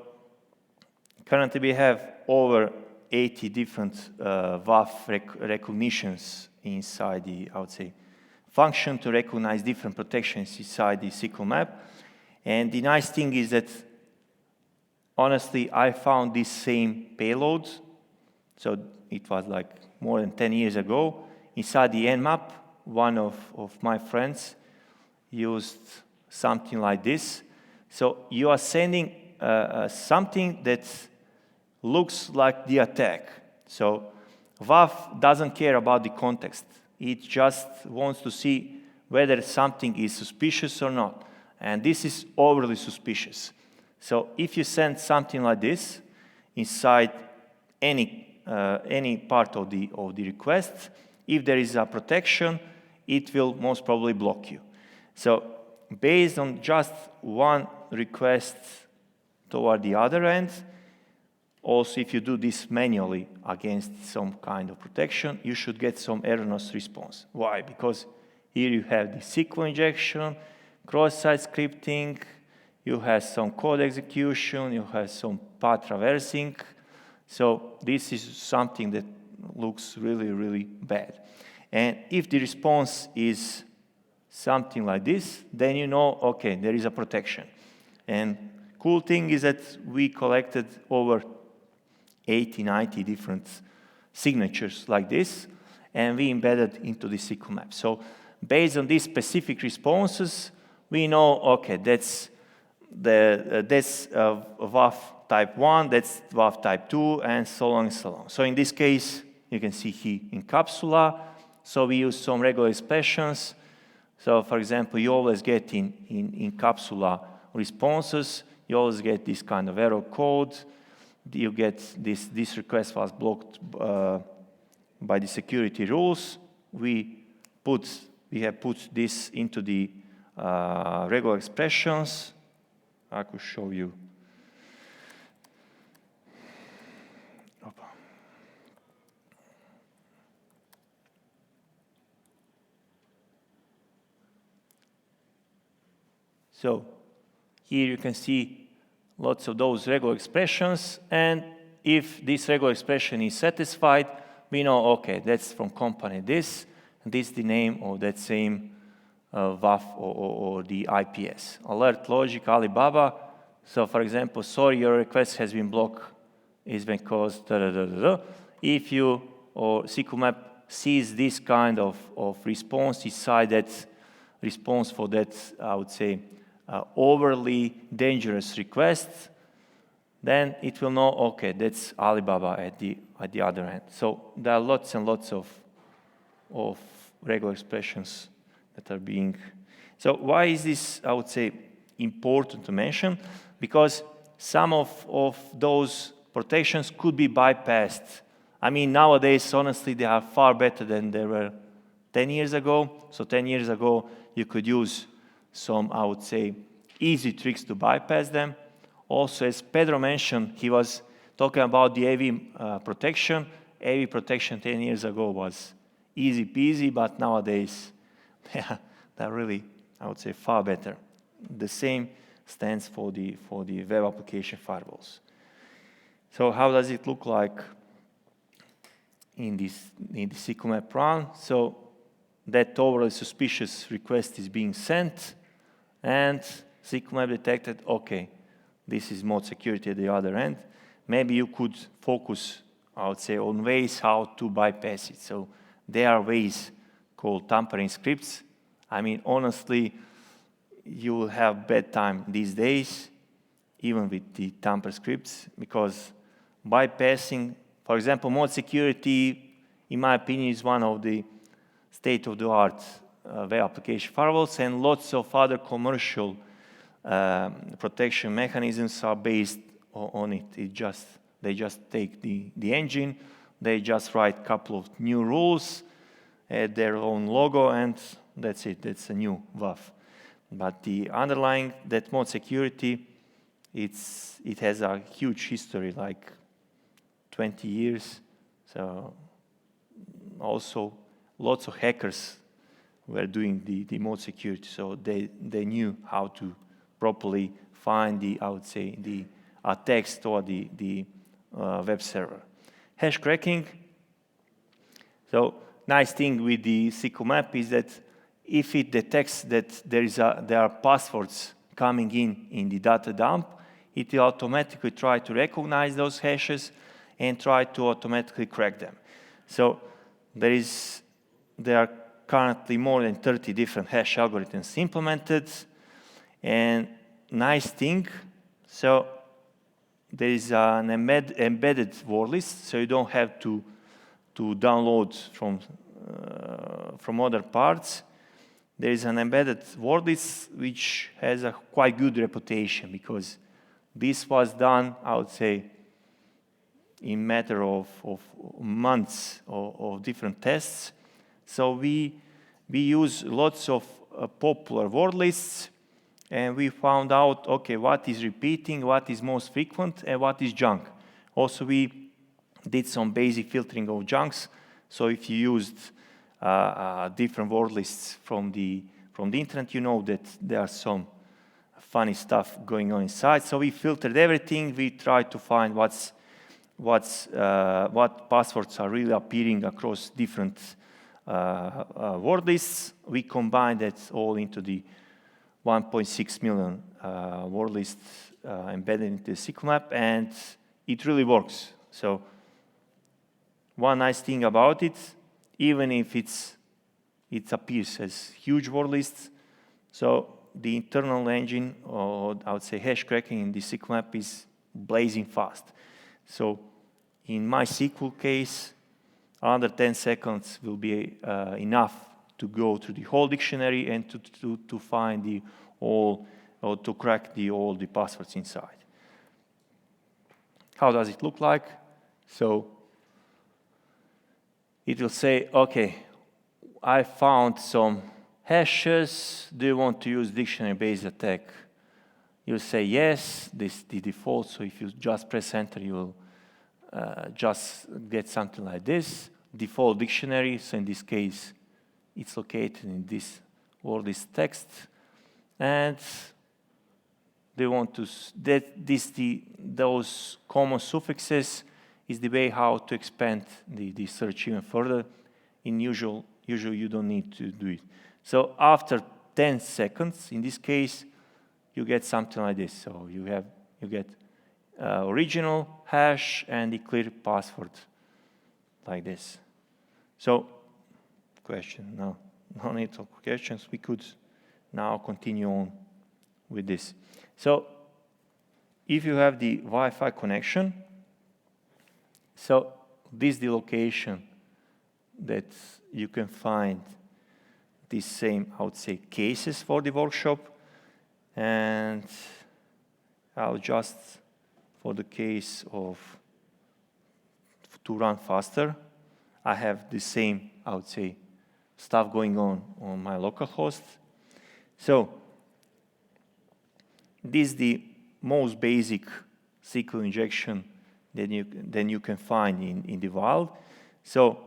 currently we have over 80 different WAF recognitions inside the, I would say, function to recognize different protections inside the SQL map. And the nice thing is that, honestly, I found this same payload. So it was like more than 10 years ago. Inside the nmap, one of my friends used something like this. So you are sending something that looks like the attack. So WAF doesn't care about the context. It just wants to see whether something is suspicious or not. And this is overly suspicious. So if you send something like this inside any part of the request, if there is a protection, it will most probably block you. So based on just one request toward the other end, also if you do this manually against some kind of protection, you should get some erroneous response. Why? Because here you have the SQL injection, cross-site scripting, you have some code execution, you have some path traversing. So this is something that looks really, really bad. And if the response is something like this, then you know, okay, there is a protection. And cool thing is that we collected over 80, 90 different signatures like this, and we embedded into the SQL map. So based on these specific responses, we know, okay, that's WAF type 1, that's WAF type 2, and so on and so on. So in this case, you can see here in capsula. So we use some regular expressions. So for example, you always get in capsula responses, you always get this kind of error code. You get this request was blocked by the security rules. We have put this into the regular expressions. I could show you. So here you can see lots of those regular expressions, and if this regular expression is satisfied, we know, okay, that's from company this, and this is the name of that same WAF or the IPS. Alert logic Alibaba. So for example, sorry, your request has been blocked is because If you or SQL map sees this kind of response inside that response for that, I would say, overly dangerous request, then it will know, okay, that's Alibaba at the other end. So there are lots and lots of regular expressions that are being. So why is this, I would say, important to mention? Because some of those protections could be bypassed. I mean, nowadays, honestly, they are far better than they were 10 years ago. So 10 years ago, you could use some, I would say, easy tricks to bypass them. Also, as Pedro mentioned, he was talking about the AV protection. AV protection 10 years ago was easy peasy, but nowadays, they're really, I would say, far better. The same stands for the web application firewalls. So how does it look like in the SQL map run? So that overly suspicious request is being sent, and SQL map detected, okay, this is mode security at the other end. Maybe you could focus, I would say, on ways how to bypass it. So there are ways called tampering scripts. I mean, honestly, you will have bad time these days, even with the tamper scripts, because bypassing, for example, mode security, in my opinion, is one of the state-of-the-art web application firewalls, and lots of other commercial protection mechanisms are based on it. They just take the engine, they just write a couple of new rules, add their own logo, and that's it. That's a new WAF. But the underlying, that mode security, it has a huge history, like 20 years. So also lots of hackers were doing the mode security, so they knew how to properly find the, I would say, the text or the web server. Hash cracking. So nice thing with the sqlmap is that if it detects that there are passwords coming in the data dump, it will automatically try to recognize those hashes and try to automatically crack them. So there are currently more than 30 different hash algorithms implemented. And nice thing, so there is an embedded word list, so you don't have to download from other parts. There is an embedded word list which has a quite good reputation because this was done, I would say, in matter of months of different tests. So we use lots of popular word lists, and we found out, okay, what is repeating, what is most frequent, and what is junk. Also, we did some basic filtering of junks. So if you used different word lists from the internet, you know that there are some funny stuff going on inside. So we filtered everything. We tried to find what passwords are really appearing across different word lists. We combined that all into the 1.6 million word lists embedded into the sqlmap, and it really works. So one nice thing about it, even if it appears as huge word lists, so the internal engine, or I would say hash cracking in the sqlmap, is blazing fast. So in my SQL case, under 10 seconds will be enough to go through the whole dictionary and to find or to crack all the passwords inside. How does it look like? So it will say, okay, I found some hashes. Do you want to use dictionary-based attack? You'll say yes, this is the default, so if you just press enter, you will just get something like this. Default dictionary, so in this case, it's located in this word list text. And they want to, those common suffixes is the way how to expand the search even further. In usually you don't need to do it. So after 10 seconds, in this case, you get something like this. So you get original hash and the clear password like this. So question, no need for questions. We could now continue on with this. So if you have the Wi-Fi connection, so this is the location that you can find these same, I would say, cases for the workshop. And I'll just, for the case of, to run faster, I have the same, I would say, stuff going on my local host. So this is the most basic SQL injection that you can find in the wild. So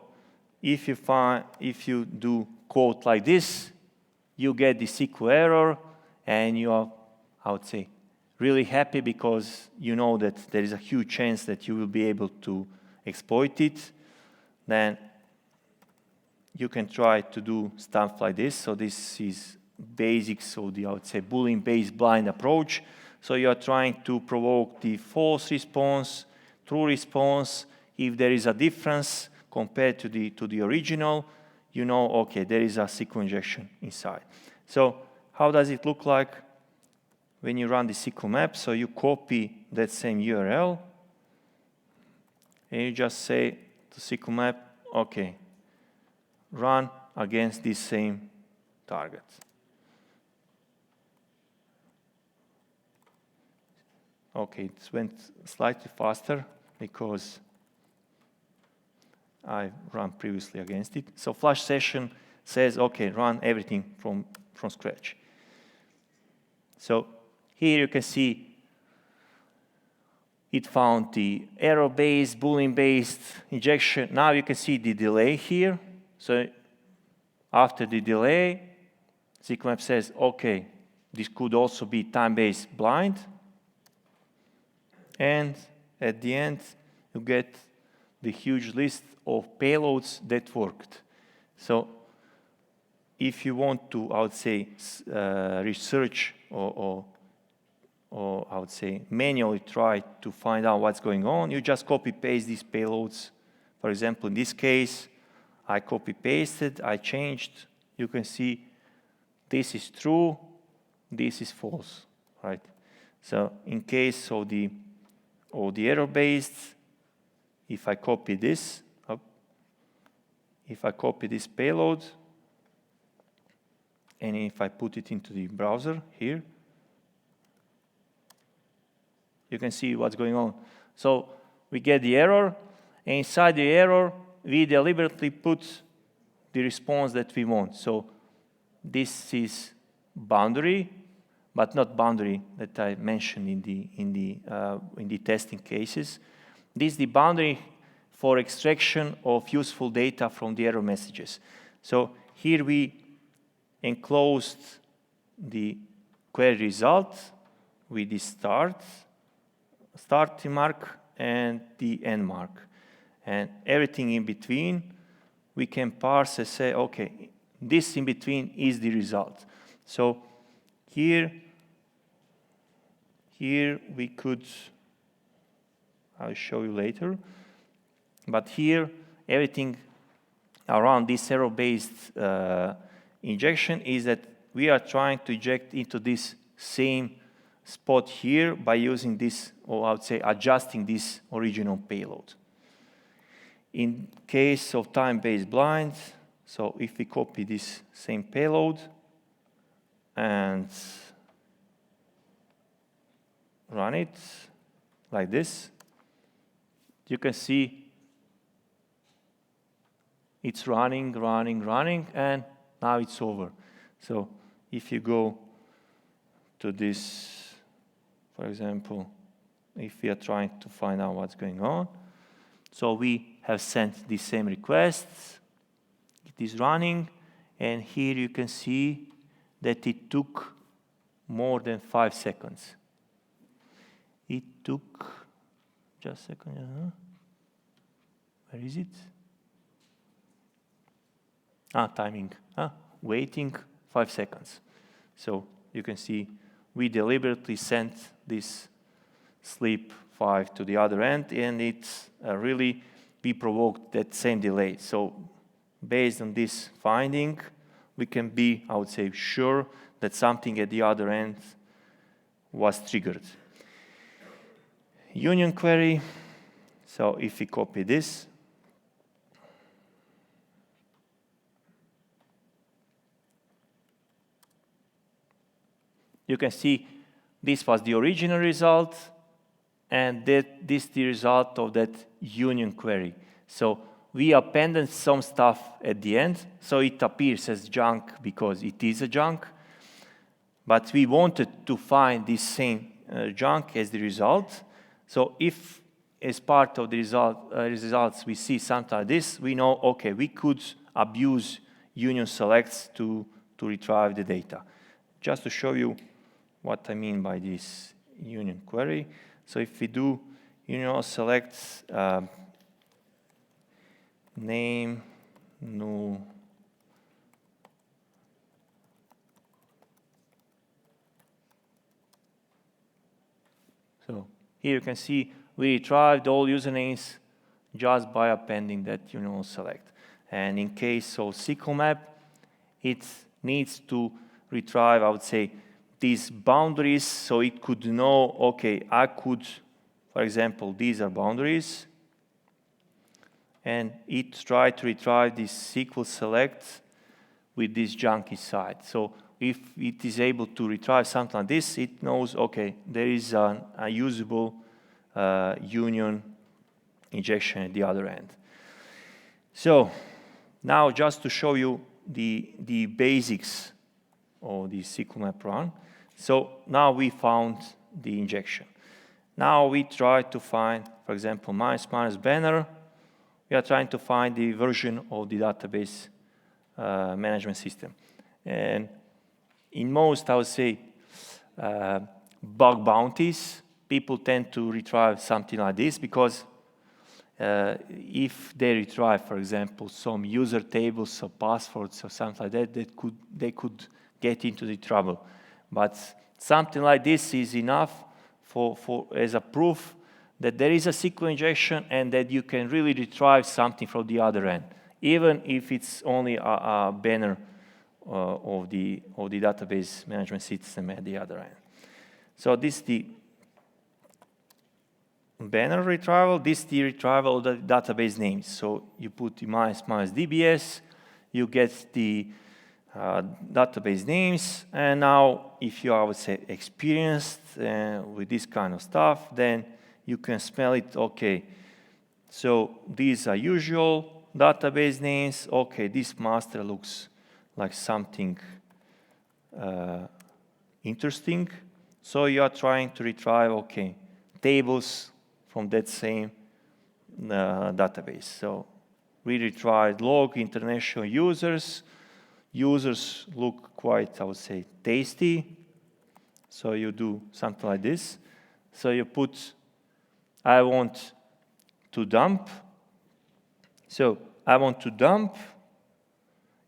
if you do code like this, you get the SQL error, and you are, I would say, really happy because you know that there is a huge chance that you will be able to exploit it. Then you can try to do stuff like this. So this is basic, so the, I would say, Boolean-based blind approach. So you are trying to provoke the false response, true response. If there is a difference compared to the original, you know, okay, there is a SQL injection inside. So how does it look like when you run the sqlmap? So you copy that same URL, and you just say to sqlmap, okay, run against this same target. Okay, it went slightly faster because I ran previously against it. So flash session says, okay, run everything from scratch. So here you can see it found the error-based, Boolean-based injection. Now you can see the delay here. So After the delay, sqlmap says, OK, this could also be time-based blind. And at the end, you get the huge list of payloads that worked. So if you want to, I would say, research or I would say manually try to find out what's going on, you just copy-paste these payloads. For example, in this case, I copy-pasted, I changed. You can see this is true, this is false, right? So in case of the error-based, if I copy this, if I copy this payload, and if I put it into the browser here, you can see what's going on. So we get the error, and inside the error, we deliberately put the response that we want. So this is boundary, but not boundary that I mentioned in the testing cases. This is the boundary for extraction of useful data from the error messages. So here we enclosed the query result with the start mark and the end mark. And everything in between, we can parse and say, OK, this in between is the result. So here we could, I'll show you later. But here, everything around this error-based injection is that we are trying to inject into this same spot here by using this, or I would say adjusting this original payload. In case of time-based blind, so if we copy this same payload and run it like this, you can see it's running, and now it's over. So if you go to this, for example, if we are trying to find out what's going on, so we have sent the same request, it is running, and here you can see that it took more than 5 seconds. It took, just a second, where is it? Timing, waiting 5 seconds. So you can see we deliberately sent this sleep 5 to the other end, and it's really, we provoked that same delay. So based on this finding, we can be, I would say, sure that something at the other end was triggered. Union query, so if we copy this, you can see this was the original result, and this is the result of that union query. So we appended some stuff at the end, so it appears as junk because it is a junk. But we wanted to find this same junk as the result. So if as part of the results we see something like this, we know, OK, we could abuse union selects to retrieve the data. Just to show you what I mean by this union query. So if we do union select name null so here you can see we retrieved all usernames just by appending that union select. And in case of sqlmap, it needs to retrieve, I would say, these boundaries, so it could know, OK, I could, for example, these are boundaries, and it tried to retrieve this SQL select with this junk inside. So if it is able to retrieve something like this, it knows, OK, there is a usable union injection at the other end. So now just to show you the basics of the sqlmap run. So now we found the injection. Now we try to find, for example, minus banner. We are trying to find the version of the database management system. And in most, I would say, bug bounties, people tend to retrieve something like this because if they retrieve, for example, some user tables or passwords or something like that, they could get into the trouble. But something like this is enough as a proof that there is a SQL injection and that you can really retrieve something from the other end, even if it's only a banner of the database management system at the other end. So this is the banner retrieval. This is the retrieval of the database names. So you put the -DBS, you get the database names, and now if you are, I would say, experienced with this kind of stuff, then you can smell it. Okay, so these are usual database names. Okay, this master looks like something interesting. So you are trying to retrieve, okay, tables from that same database. So we retrieved log international users. Users look quite, I would say, tasty. So you do something like this. So you put, I want to dump. So I want to dump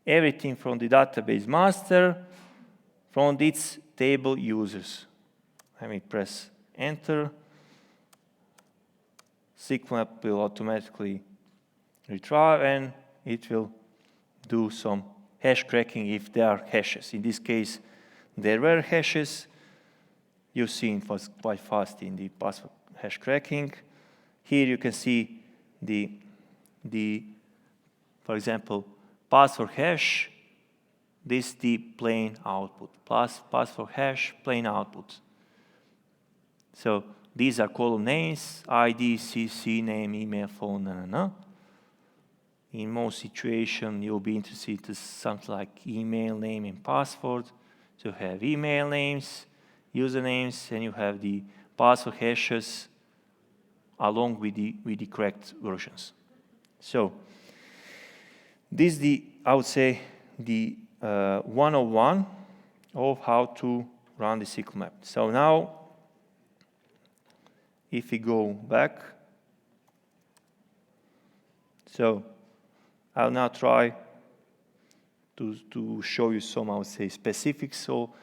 everything from the database master from its table users. Let me press enter. sqlmap will automatically retrieve and it will do some hash cracking if there are hashes. In this case, there were hashes. You've seen it was quite fast in the password hash cracking. Here you can see for example, password hash. This is the plain output. Plus password hash, plain output. So these are column names, ID, CC, name, email, phone, In most situations, you'll be interested in something like email name and password. So you have email names, usernames, and you have the password hashes along with the correct versions. So this is I would say, the 101 of how to run the SQL map. So now, if we go back, so I'll now try to show you some, I would say, specifics. So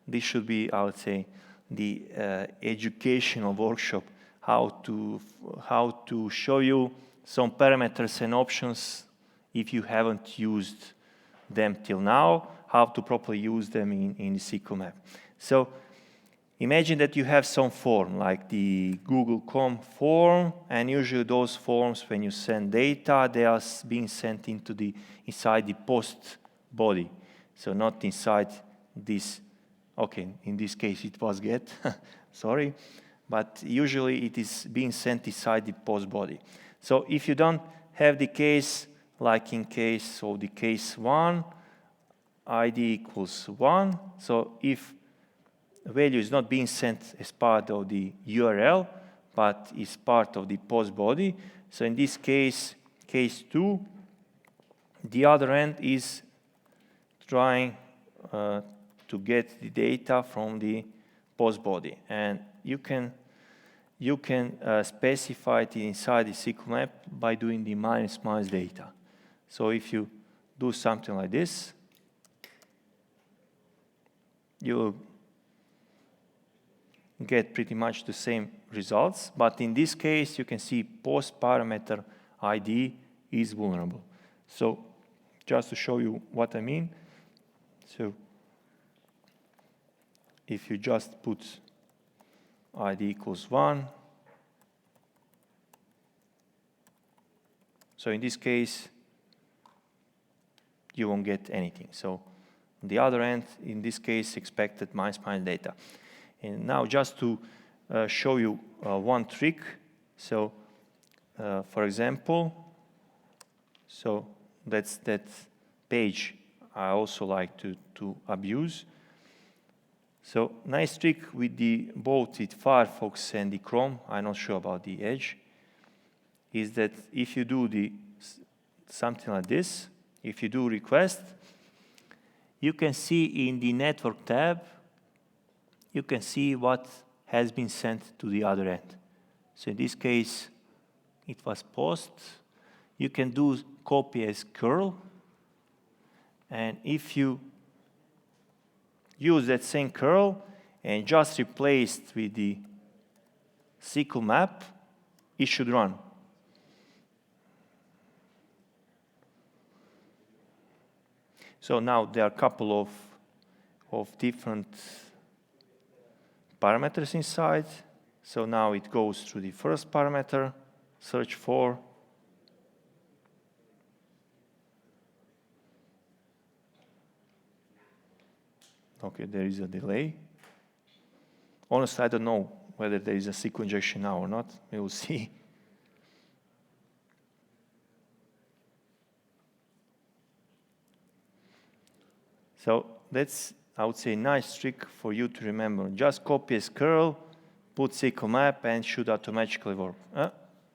this should be, I would say, the educational workshop, how to show you some parameters and options if you haven't used them till now, how to properly use them in the SQL map. So imagine that you have some form, like the Google.com form, and usually those forms, when you send data, they are being sent inside the post body. So not inside this, okay, in this case it was get, sorry, but usually it is being sent inside the post body. So if you don't have the case, like in case of the case 1, ID equals 1, so if value is not being sent as part of the URL, but is part of the post body. So in this case, case 2, the other end is trying to get the data from the post body. And you can specify it inside the SQL map by doing the minus data. So if you do something like this, you will get pretty much the same results, but in this case you can see post parameter ID is vulnerable. So just to show you what I mean, so if you just put ID equals 1, so in this case you won't get anything. So on the other end, in this case, expected minus data. And now just to show you one trick. So for example, so that's that page I also like to abuse. So nice trick with both with Firefox and the Chrome, I'm not sure about the Edge, is that if you do something like this, if you do request, you can see in the network tab, you can see what has been sent to the other end. So in this case, it was post. You can do copy as curl. And if you use that same curl and just replace it with the SQL map, it should run. So now there are a couple of different parameters inside. So now it goes through the first parameter, search for. Okay, there is a delay. Honestly, I don't know whether there is a SQL injection now or not. We will see. So that's, I would say, a nice trick for you to remember. Just copy as curl, put SQL map, and should automatically work.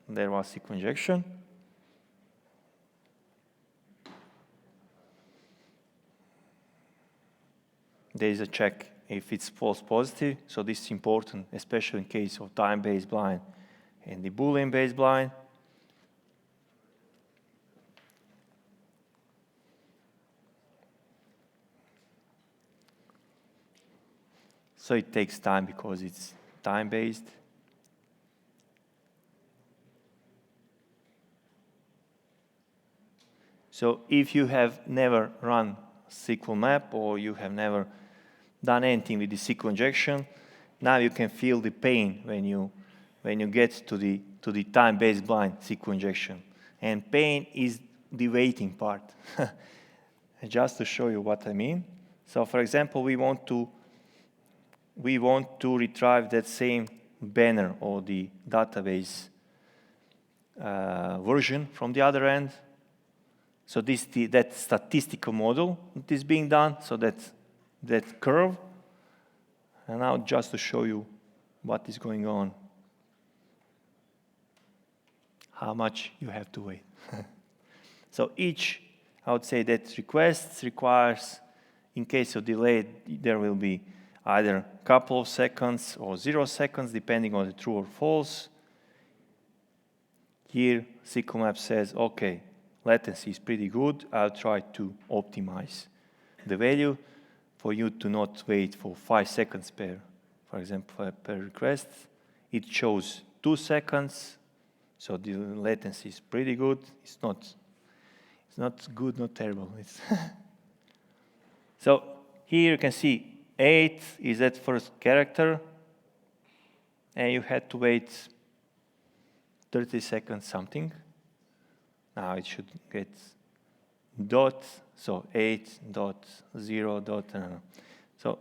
There was SQL injection. There is a check if it's false positive. So this is important, especially in case of time-based blind and the Boolean-based blind. So it takes time because it's time-based. So if you have never run SQL map or you have never done anything with the SQL injection, now you can feel the pain when you get to the time-based blind SQL injection. And pain is the waiting part. Just to show you what I mean. So for example, we want to retrieve that same banner or the database version from the other end. So that statistical model is being done, so that curve. And now just to show you what is going on, how much you have to wait. So each, I would say that request requires, in case of delay, there will be either a couple of seconds or 0 seconds, depending on the true or false. Here, SQL map says, okay, latency is pretty good. I'll try to optimize the value for you to not wait for 5 seconds for example, per request. It shows 2 seconds, so the latency is pretty good. It's not good, not terrible. So here you can see 8 is that first character, and you had to wait 30 seconds something. Now it should get dot, so 8 dot 0 dot. So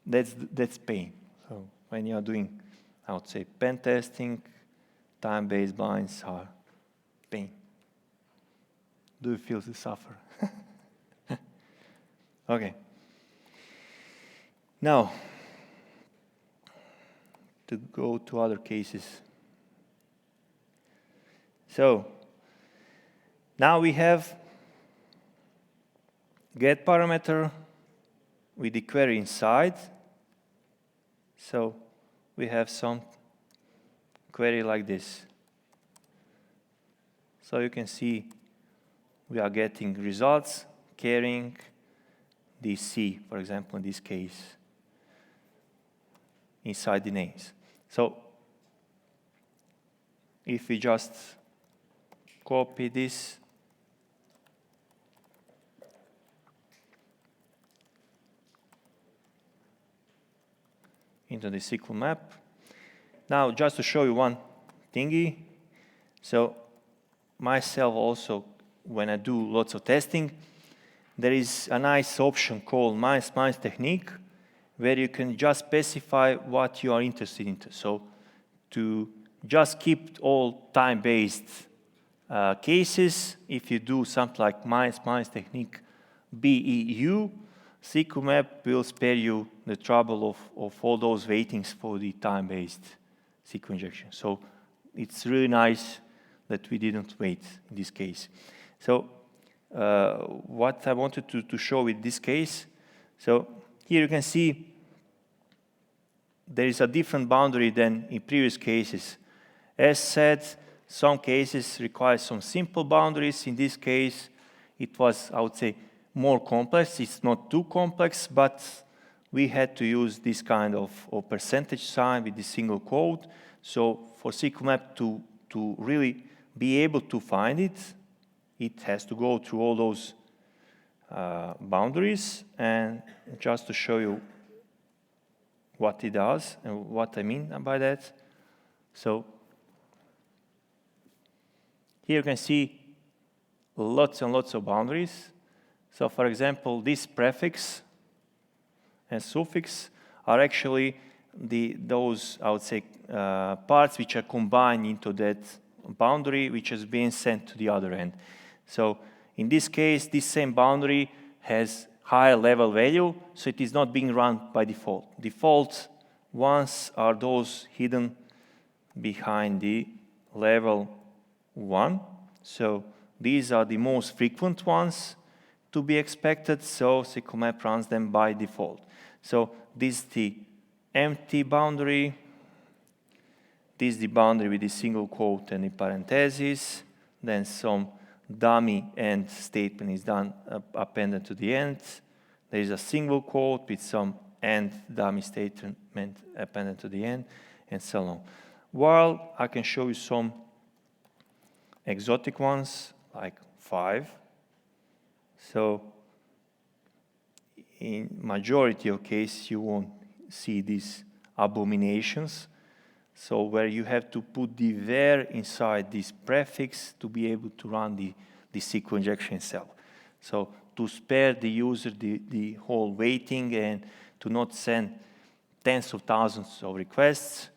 that's pain. So when you are doing, I would say, pen testing, time-based blinds are pain. Do you feel the suffer? Okay. Now, to go to other cases. So now we have get parameter with the query inside. So we have some query like this. So you can see we are getting results carrying the C, for example, in this case, inside the names. So if we just copy this into the SQL map. Now, just to show you one thingy. So myself also, when I do lots of testing, there is a nice option called minus technique, where you can just specify what you are interested in. So to just keep all time-based cases, if you do something like minus technique BEU, SQL map will spare you the trouble of all those waitings for the time-based SQL injection. So it's really nice that we didn't wait in this case. So what I wanted to show with this case, So here you can see there is a different boundary than in previous cases. As said, some cases require some simple boundaries. In this case, it was, I would say, more complex. It's not too complex, but we had to use this kind of percentage sign with the single quote. So for sqlmap to really be able to find it, it has to go through all those boundaries. And just to show you what it does and what I mean by that. So here you can see lots and lots of boundaries. So for example, this prefix and suffix are actually those, I would say, parts which are combined into that boundary which is being sent to the other end. So in this case, this same boundary has higher level value, so it is not being run by default. Default ones are those hidden behind the level 1. So these are the most frequent ones to be expected, so sqlmap runs them by default. So this is the empty boundary. This is the boundary with the single quote and the parentheses. Then some dummy end statement is done appended to the end. There is a single quote with some end dummy statement appended to the end, and so on. While I can show you some exotic ones, like 5. So in majority of cases, you won't see these abominations. So where you have to put the where inside this prefix to be able to run the SQL injection itself. So to spare the user the whole waiting and to not send tens of thousands of requests,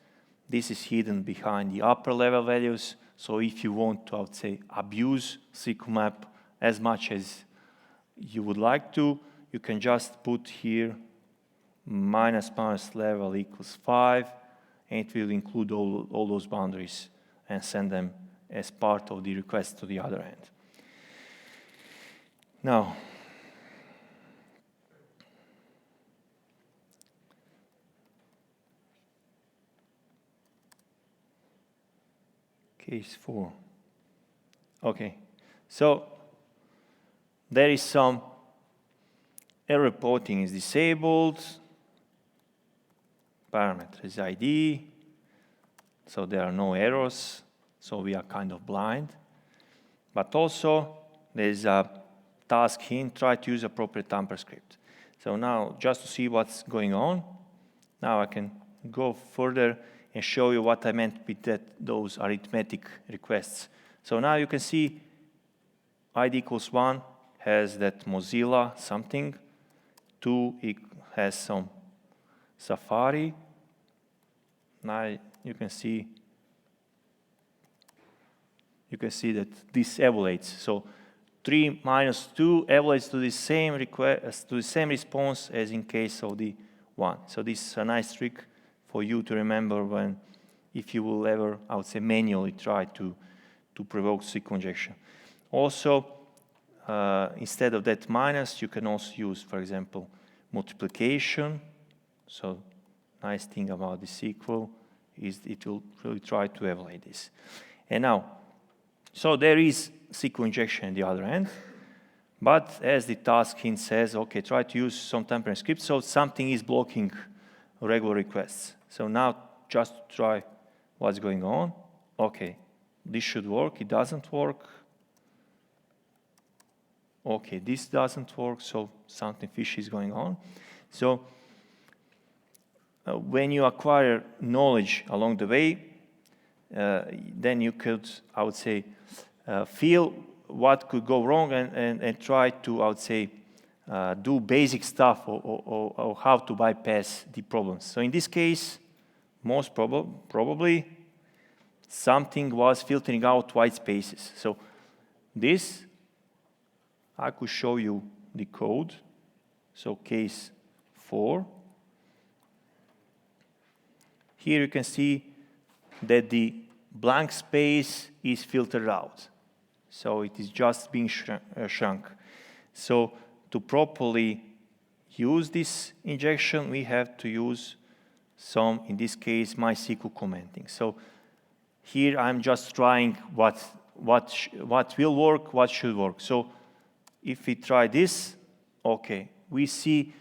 this is hidden behind the upper level values. So if you want to, I would say, abuse sqlmap as much as you would like to, you can just put here minus level equals 5, and it will include all those boundaries and send them as part of the request to the other end. Now, case 4. Okay, so there is some error reporting is disabled, parameter is ID, so there are no errors, so we are kind of blind. But also, there is a task hint, try to use appropriate Tampar script. So now, just to see what's going on, now I can go further and show you what I meant with those arithmetic requests. So now you can see ID equals 1 has that Mozilla something, 2 has some Safari. Now you can see that this evaluates. So 3 minus 2 evaluates to the same request, to the same response as in case of the 1. So this is a nice trick for you to remember if you will ever, I would say, manually try to provoke SQL injection. Also, instead of that minus, you can also use, for example, multiplication. So nice thing about the SQL is it will really try to evaluate this. And now, so there is SQL injection at the other end, but as the task hint says, okay, try to use some temporary script, so something is blocking regular requests. So now just try what's going on. Okay, this should work, it doesn't work. Okay, this doesn't work, so something fishy is going on. So when you acquire knowledge along the way, then you could, I would say, feel what could go wrong and try to, I would say, do basic stuff or how to bypass the problems. So in this case, most probably something was filtering out white spaces. So this, I could show you the code. So case 4. Here you can see that the blank space is filtered out. So it is just being shrunk. So to properly use this injection, we have to use some, in this case, MySQL commenting. So here I'm just trying what will work, what should work. So if we try this, okay, we see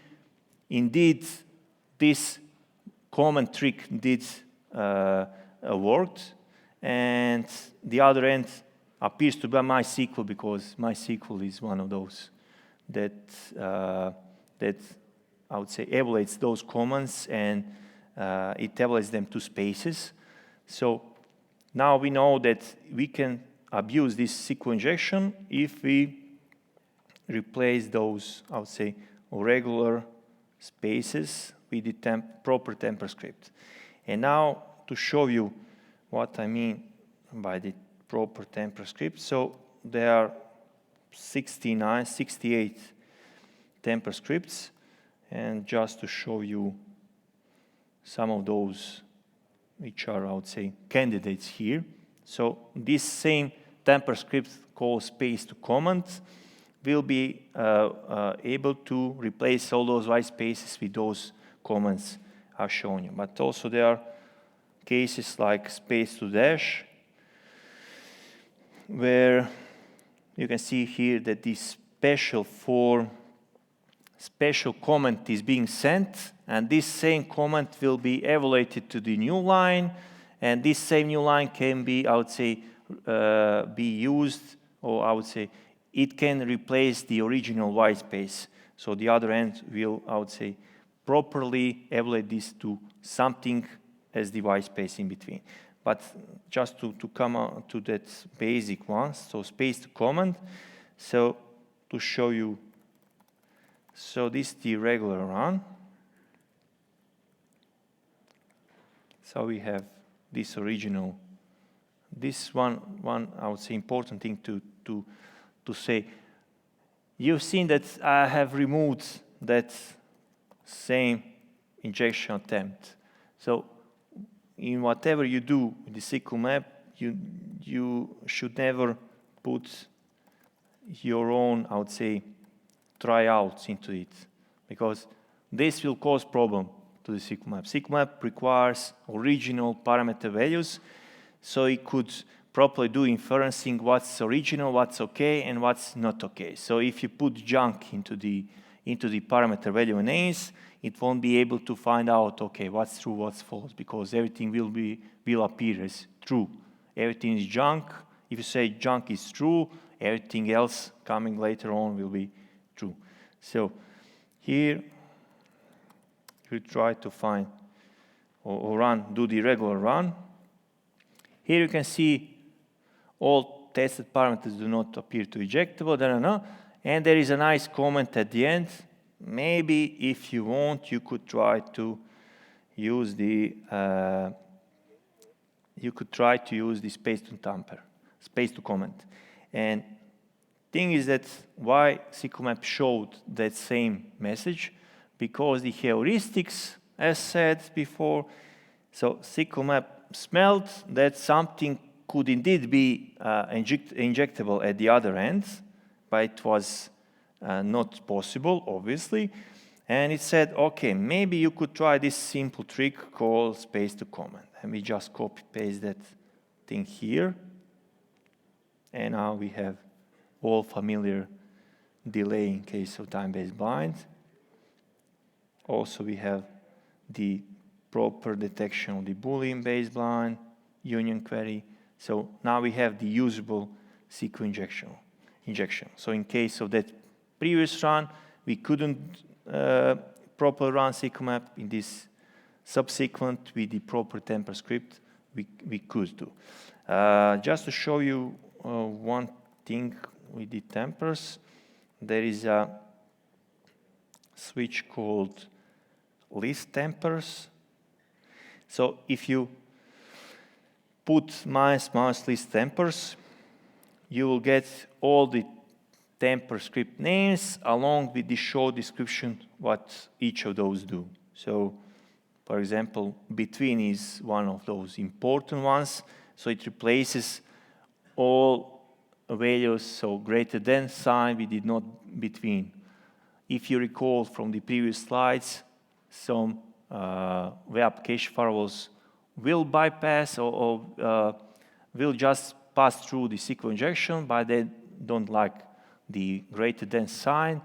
indeed this comment trick did worked, and the other end appears to be MySQL, because MySQL is one of those that I would say evaluates those comments, and it evaluates them to spaces. So now we know that we can abuse this SQL injection if we replace those, I would say, regular spaces with the proper temper script. And now to show you what I mean by the proper temper script, so there are 68 temper scripts, and just to show you some of those which are, I would say, candidates here. So this same temper script called space to comment will be able to replace all those white spaces with those comments I've shown you. But also there are cases like space to dash, where you can see here that this special comment is being sent, and this same comment will be evaluated to the new line, and this same new line can be, I would say, be used, or I would say, it can replace the original white space. So the other end will, I would say, properly evaluate this to something as the white space in between. But just to come out to that basic one, so space to comment. So to show you, so this is the regular run. So we have this original. This one I would say important thing to say. You've seen that I have removed that same injection attempt. So in whatever you do with the SQL map, you should never put your own, I would say, tryouts into it, because this will cause problem to the SQL map. SQL map requires original parameter values, so it could properly do inferencing what's original, what's okay, and what's not okay. So if you put junk into the parameter value names, it won't be able to find out, okay, what's true, what's false, because everything will appear as true. Everything is junk. If you say junk is true, everything else coming later on will be true. So here you try to find or do the regular run. Here you can see all tested parameters do not appear to ejectable, and there is a nice comment at the end. Maybe if you want, you could try to use the space to comment. And thing is that why SQL map showed that same message, because the heuristics, as said before, so SQL map smelled that something could indeed be injectable at the other end, but it was not possible, obviously. And it said, okay, maybe you could try this simple trick called space to comment. And we just copy-paste that thing here. And now we have all familiar delay in case of time-based bind. Also, we have the proper detection of the Boolean baseline, union query. So now we have the usable SQL injection. So in case of that previous run, we couldn't properly run SQL map. In this subsequent with the proper temper script, we could do. Just to show you one thing with the tempers, there is a switch called list tempers. So if you put -" list tempers, you will get all the temper script names along with the show description what each of those do. So, for example, between is one of those important ones. So it replaces all values, so greater than sign, we did not between. if you recall from the previous slides, some web application firewalls will bypass or will just pass through the SQL injection, but they don't like the greater than sign.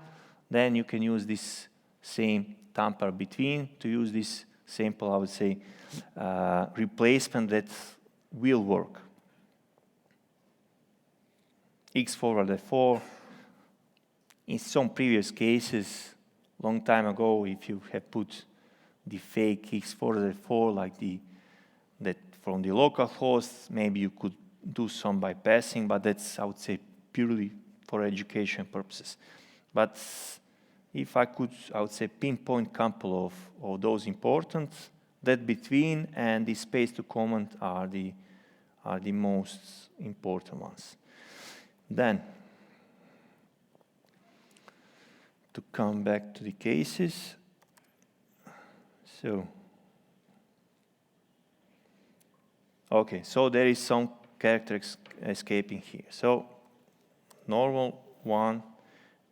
Then you can use this same tamper between to use this simple, I would say, replacement that will work. X forward F4. In some previous cases, long time ago, if you have put the fake X forward F4 like that from the local host, maybe you could do some bypassing, but that's, I would say, purely for education purposes. But if I could, I would say, pinpoint a couple of those important, that between and the space to comment are the most important ones. Then, to come back to the cases, so, okay, so there is some character escaping here. So, normal one,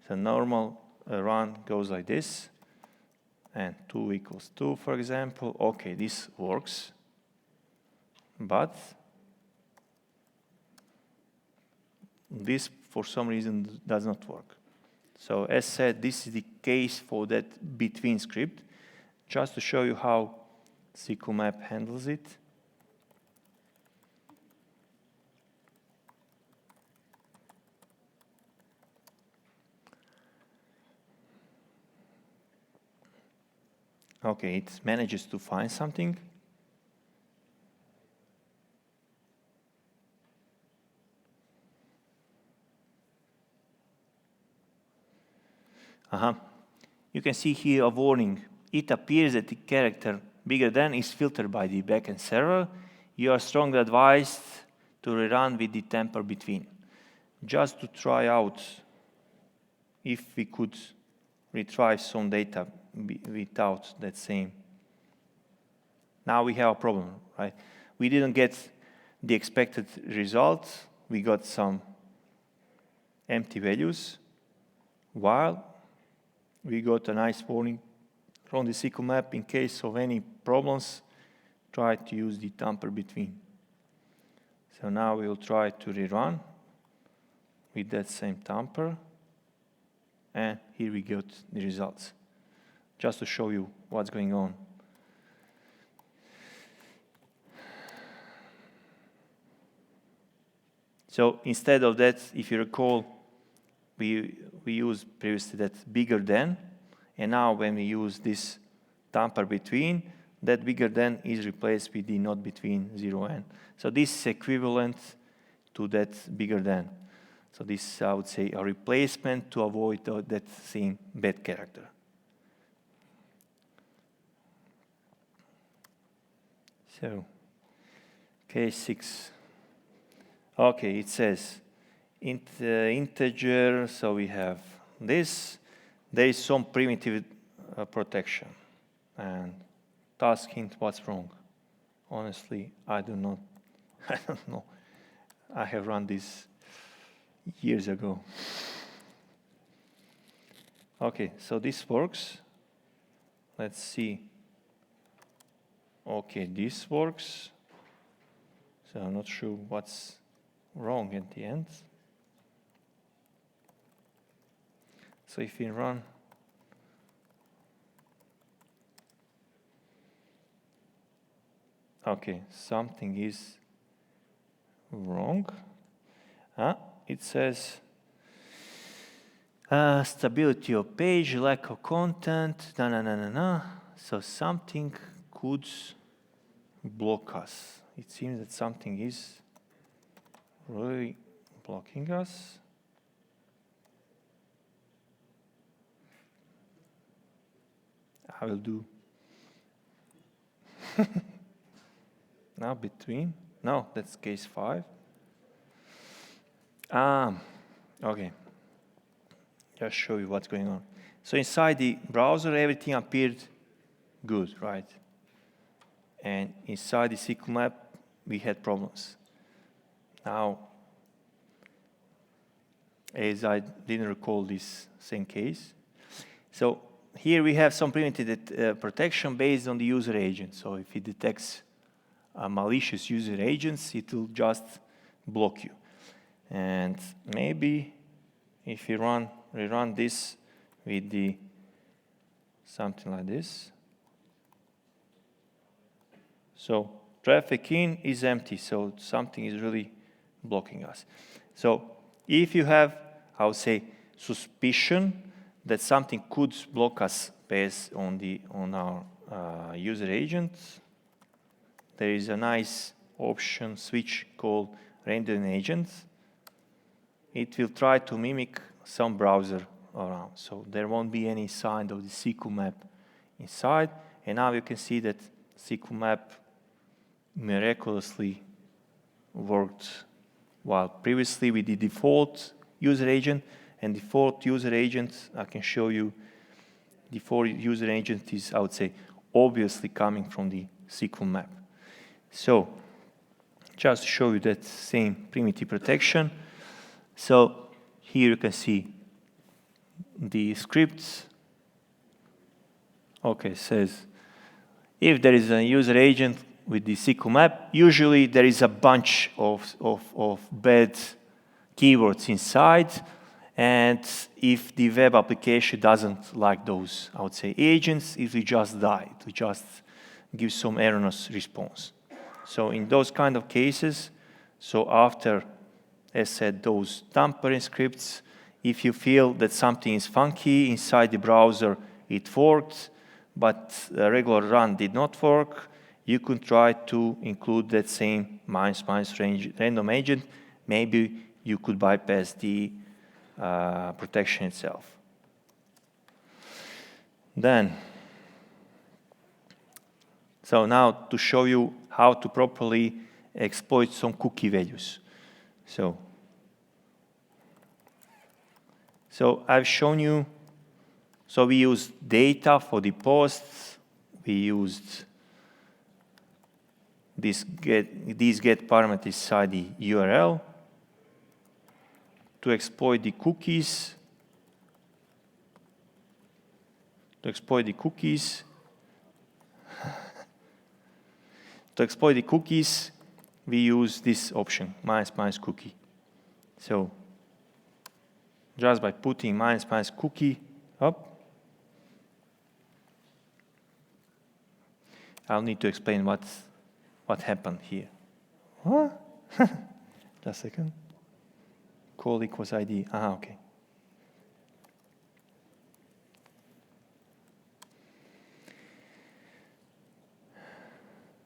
the normal run goes like this, and 2 equals 2, for example. Okay, this works, but this, for some reason, does not work. So, as said, this is the case for that between script, just to show you how sqlmap handles it. Okay, it manages to find something. You can see here a warning. It appears that the character bigger than is filtered by the backend server. You are strongly advised to rerun with the tamper between. Just to try out if we could retrieve some data without that same. Now we have a problem, right? We didn't get the expected result. We got some empty values, while we got a nice warning from the sqlmap in case of any problems, try to use the tamper between. So now we'll try to rerun with that same tamper, and here we got the results. Just to show you what's going on. So instead of that, if you recall, we used previously that bigger than, and now when we use this tamper between, that bigger than is replaced with the not between 0 and. So this is equivalent to that bigger than. So this is, I would say, a replacement to avoid that same bad character. So, case 6. Okay, it says integer, so we have this. There is some primitive protection. And task hint, what's wrong? Honestly, I don't know. I don't know. I have run this years ago. Okay, so this works. Let's see. Okay, this works. So I'm not sure what's wrong at the end. So if we run, okay, something is wrong. It says stability of page, lack of content, So something could block us. It seems that something is really blocking us. I will do now between. No, that's case 5. Okay. Just show you what's going on. So inside the browser, everything appeared good, right? And inside the sqlmap, we had problems. Now, as I didn't recall this same case, So here we have some primitive protection based on the user agent. So if it detects malicious user agents, it will just block you. And maybe if you rerun this with the something like this. So traffic in is empty, so something is really blocking us. So if you have, I would say, suspicion that something could block us based on our user agent, there is a nice option switch called random agent. It will try to mimic some browser around. So there won't be any sign of the SQL map inside. And now you can see that SQL map miraculously worked, while previously with the default user agent, and default user agent, I can show you, default user agent is, I would say, obviously coming from the SQL map. So just to show you that same primitive protection. So here you can see the scripts. Okay, says if there is a user agent with the SQL map, usually there is a bunch of bad keywords inside. And if the web application doesn't like those, I would say, agents, it will just die. It will just give some erroneous response. So in those kind of cases, so after, as said, those tampering scripts, if you feel that something is funky inside the browser, it worked, but a regular run did not work, you could try to include that same random agent. Maybe you could bypass the protection itself. Then, so now to show you how to properly exploit some cookie values. So I've shown you, so we used data for the posts, we used these get parameters inside the URL to exploit the cookies. To exploit the cookies, we use this option, minus cookie. So just by putting minus cookie up, I'll need to explain what happened here. What? Just a second. Call equals ID. Okay.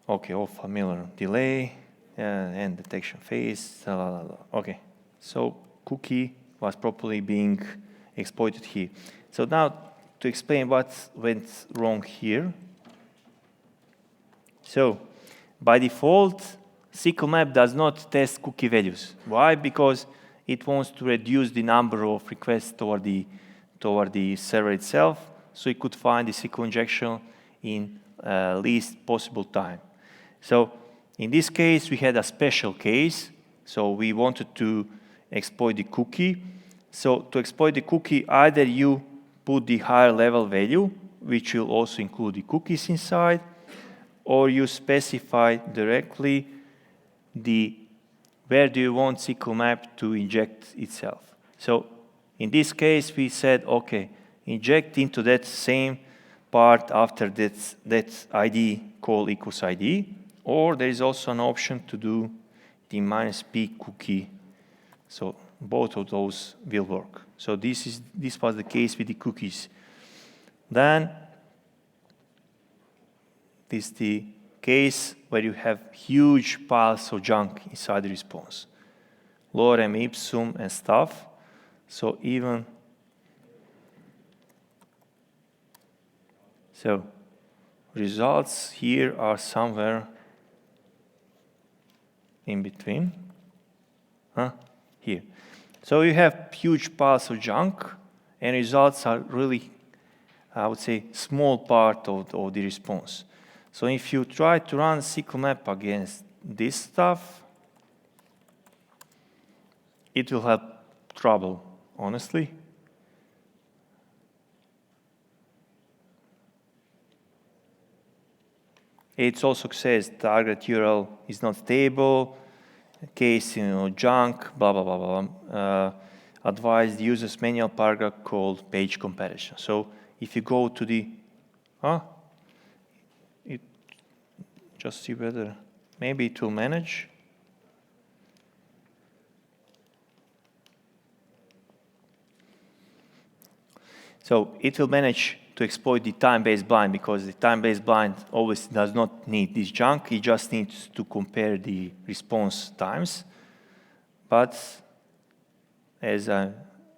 Okay, all familiar. Delay and detection phase. Okay, so cookie was properly being exploited here. So now to explain what went wrong here. So by default, SQL map does not test cookie values. Why? Because it wants to reduce the number of requests toward the server itself, so it could find the SQL injection in least possible time. So in this case, we had a special case. So we wanted to exploit the cookie. So to exploit the cookie, either you put the higher level value, which will also include the cookies inside, or you specify directly where do you want SQL map to inject itself. So in this case, we said, okay, inject into that same part after that ID call equals ID, or there is also an option to do the -p cookie. So both of those will work. So this was the case with the cookies. Then this is the case where you have huge piles of junk inside the response, lorem ipsum and stuff. So results here are somewhere in between. Here. So you have huge piles of junk, and results are really, I would say, small part of the response. So if you try to run SQL map against this stuff, it will have trouble, honestly. It also says target URL is not stable, case junk, blah, blah, blah, blah. Advised users manual paragraph called page comparison. So if you go to the, it just see whether, maybe it will manage. So it will manage to exploit the time-based blind, because the time-based blind always does not need this junk. It just needs to compare the response times. But as I've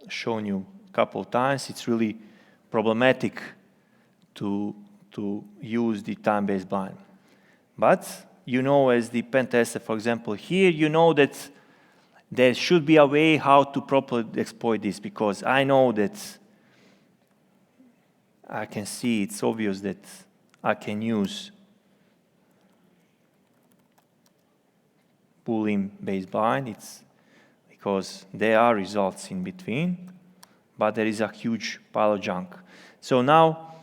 shown you a couple of times, it's really problematic to use the time-based blind. But you know, as the pen tester, for example, here, you know that there should be a way how to properly exploit this, because I know that I can see it's obvious that I can use Boolean-based blind. It's because there are results in between, but there is a huge pile of junk. So now,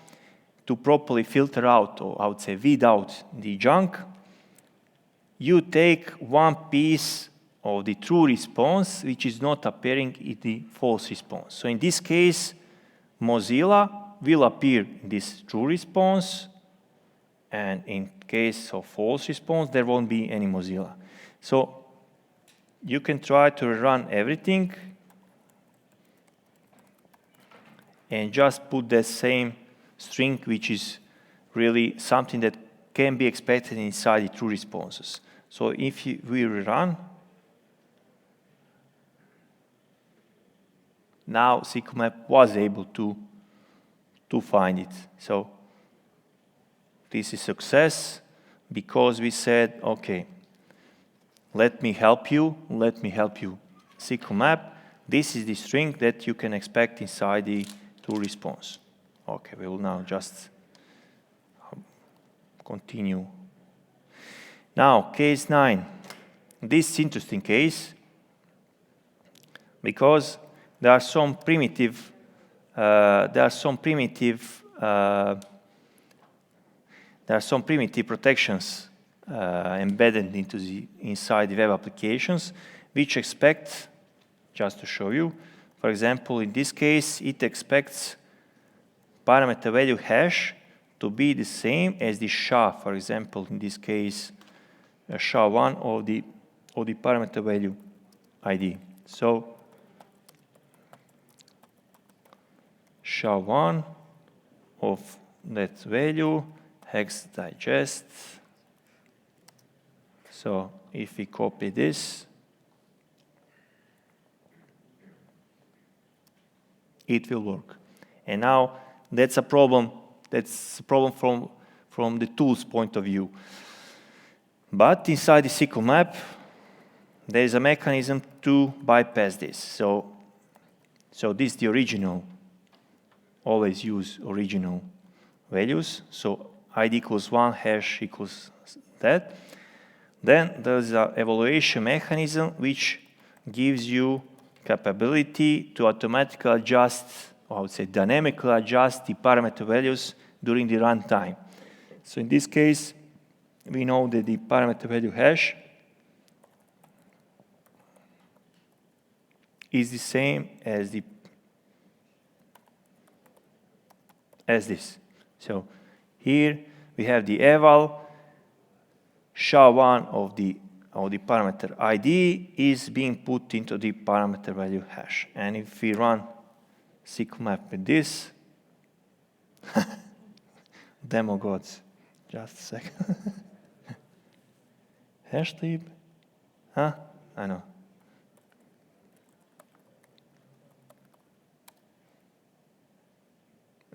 to properly filter out, or I would say weed out the junk, you take one piece of the true response which is not appearing in the false response. So in this case, Mozilla will appear in this true response, and in case of false response, there won't be any Mozilla. So you can try to run everything and just put the same string, which is really something that can be expected inside the true responses. So if we rerun, now sqlmap was able to find it. So this is success, because we said, okay, let me help you, sqlmap. This is the string that you can expect inside the true response. Okay, we will now just continue. Now, case 9. This is interesting case, because there are some primitive protections embedded inside the web applications, which expect, just to show you, for example, in this case, it expects parameter value hash to be the same as the SHA, for example, in this case, SHA-1 of the parameter value ID. So SHA-1 of that value, hex digest. So if we copy this, it will work. And now that's a problem. That's a problem from the tool's point of view. But inside the sqlmap, there is a mechanism to bypass this. So this is the original. Always use original values. So ID equals 1, hash equals that. Then there's an evaluation mechanism which gives you capability to automatically adjust, or I would say dynamically adjust, the parameter values during the runtime. So in this case, we know that the parameter value hash is the same as this. So here we have the eval, SHA-1 of the parameter ID is being put into the parameter value hash. And if we run sqlmap with this, demo gods, just a second. Hash lib, I know.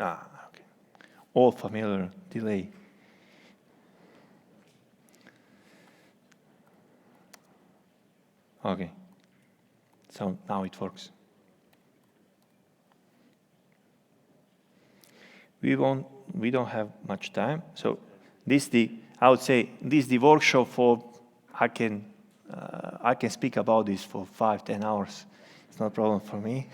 Okay. All familiar delay. Okay. So now it works. We don't have much time. So I would say this is the workshop for, I can speak about this for 5-10 hours. It's not a problem for me.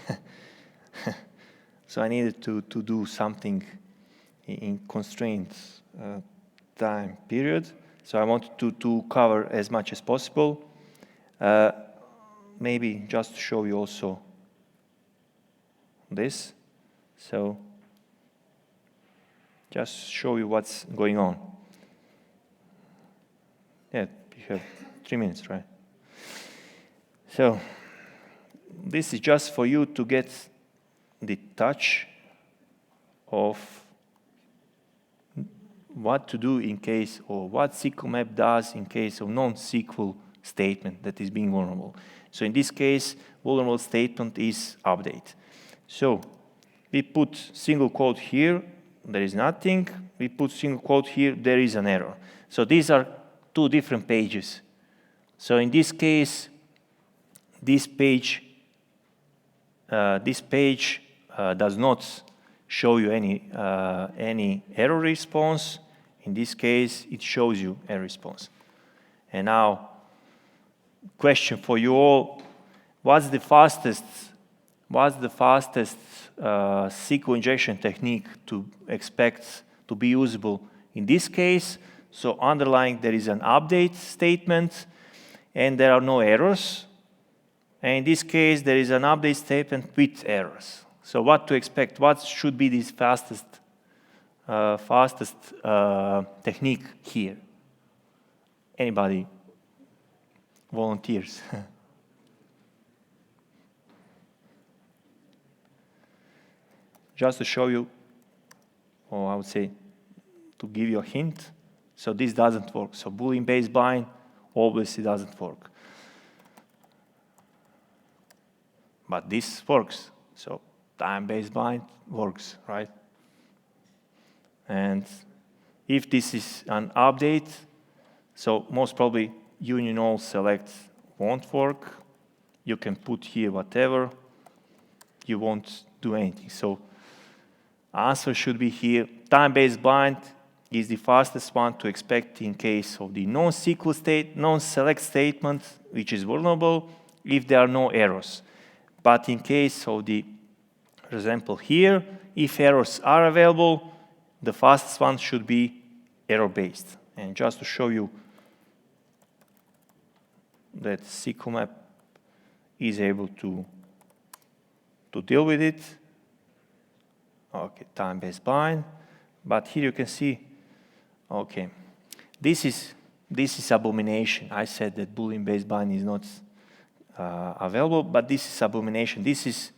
So I needed to do something in constraints time period. So I want to cover as much as possible. Maybe just to show you also this. So just show you what's going on. Yeah, you have 3 minutes, right? So this is just for you to get the touch of what to do in case, or what sqlmap does in case of non-SQL statement that is being vulnerable. So in this case, vulnerable statement is update. So we put single quote here, there is nothing. We put single quote here, there is an error. So these are 2 different pages. So in this case, this page does not show you any error response. In this case, it shows you a response. And now, question for you all: what's the fastest SQL injection technique to expect to be usable in this case? So underlying there is an update statement, and there are no errors. And in this case, there is an update statement with errors. So what to expect? What should be this fastest technique here? Anybody? Volunteers? Just to show you, or I would say to give you a hint. So this doesn't work. So Boolean-based bind obviously doesn't work. But this works. So time-based bind works, right? And if this is an update, so most probably union all select won't work. You can put here whatever. You won't do anything. So answer should be here. Time-based bind is the fastest one to expect in case of the non-SQL state, non-select statement, which is vulnerable, if there are no errors. But in case of the, for example here, if errors are available, the fastest one should be error-based. And just to show you that sqlmap is able to deal with it. Okay, time-based bind. But here you can see, okay, this is abomination. I said that Boolean-based bind is not available, but this is abomination. This is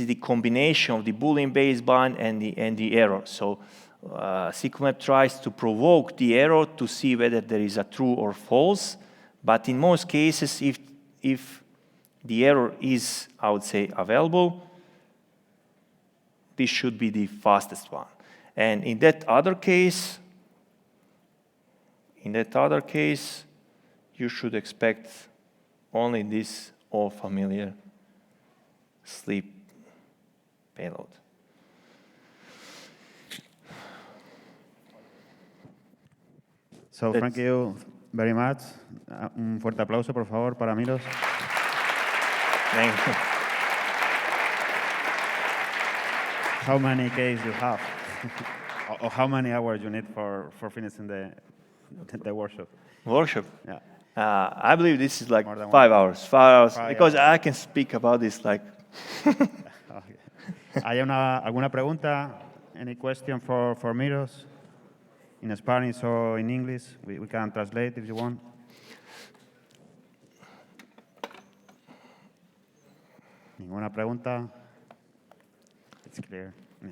the combination of the Boolean-based bind and the error. So sqlmap tries to provoke the error to see whether there is a true or false. But in most cases, if the error is, I would say, available, this should be the fastest one. And in that other case, you should expect only this all familiar sleep payload. So thank you very much. Un fuerte aplauso, por favor, para Miros. Thank you. How many cases you have? Or how many hours you need for finishing the workshop? Workshop? Yeah. I believe this is like 5 hours. 5 hours, 5 because hours. I can speak about this like... Okay. ¿Hay alguna pregunta? Any question for Miros? In Spanish or in English? We can translate if you want. ¿Ninguna pregunta? It's clear. Yeah.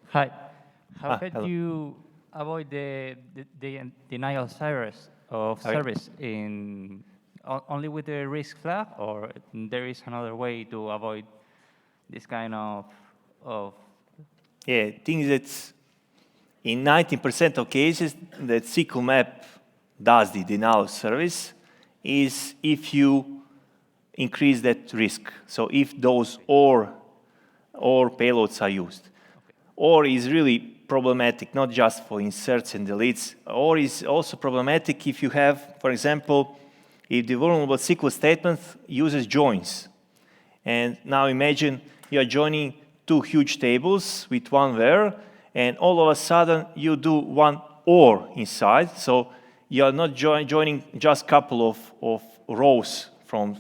Hi. How can hello. you avoid the denial service in only with the risk flag, or there is another way to avoid this kind of Yeah, I think that in 90% of cases that sqlmap does the denial service is if you increase that risk. So if those OR or payloads are used. Or is really problematic, not just for inserts and deletes, or is also problematic if you have, for example, if the vulnerable SQL statement uses joins. And now imagine you are joining two huge tables with one var, and all of a sudden you do one OR inside. So you are not joining just a couple of rows from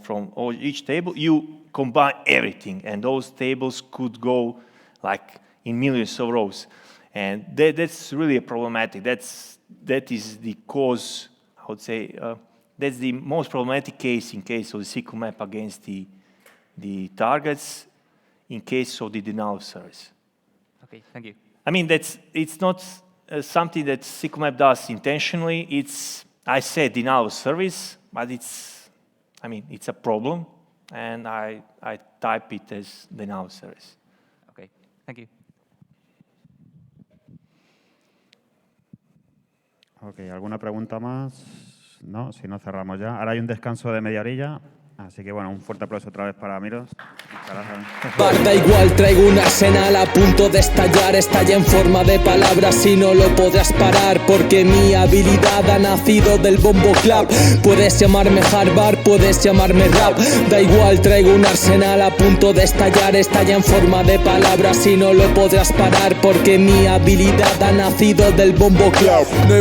each table. You combine everything, and those tables could go like in millions of rows. And that's really problematic. That is the cause, I would say, that's the most problematic case in case of the SQL map against the targets in case of the denial of service. Okay, thank you. I mean, it's not something that SQL map does intentionally. I said denial of service, but it's a problem, and I type it as denial of service. Okay, thank you. Ok, ¿alguna pregunta más? No, si no cerramos ya. Ahora hay un descanso de media horilla, así que bueno, un fuerte aplauso otra vez para Miros. Da igual, traigo un arsenal a punto de estallar. Estalla en forma de palabras y no lo podrás parar, porque mi habilidad ha nacido del bombo clap. Puedes llamarme Harvard, puedes llamarme rap. Da igual, traigo un arsenal a punto de estallar. Estalla en forma de palabras y no lo podrás parar, porque mi habilidad ha nacido del bombo clap.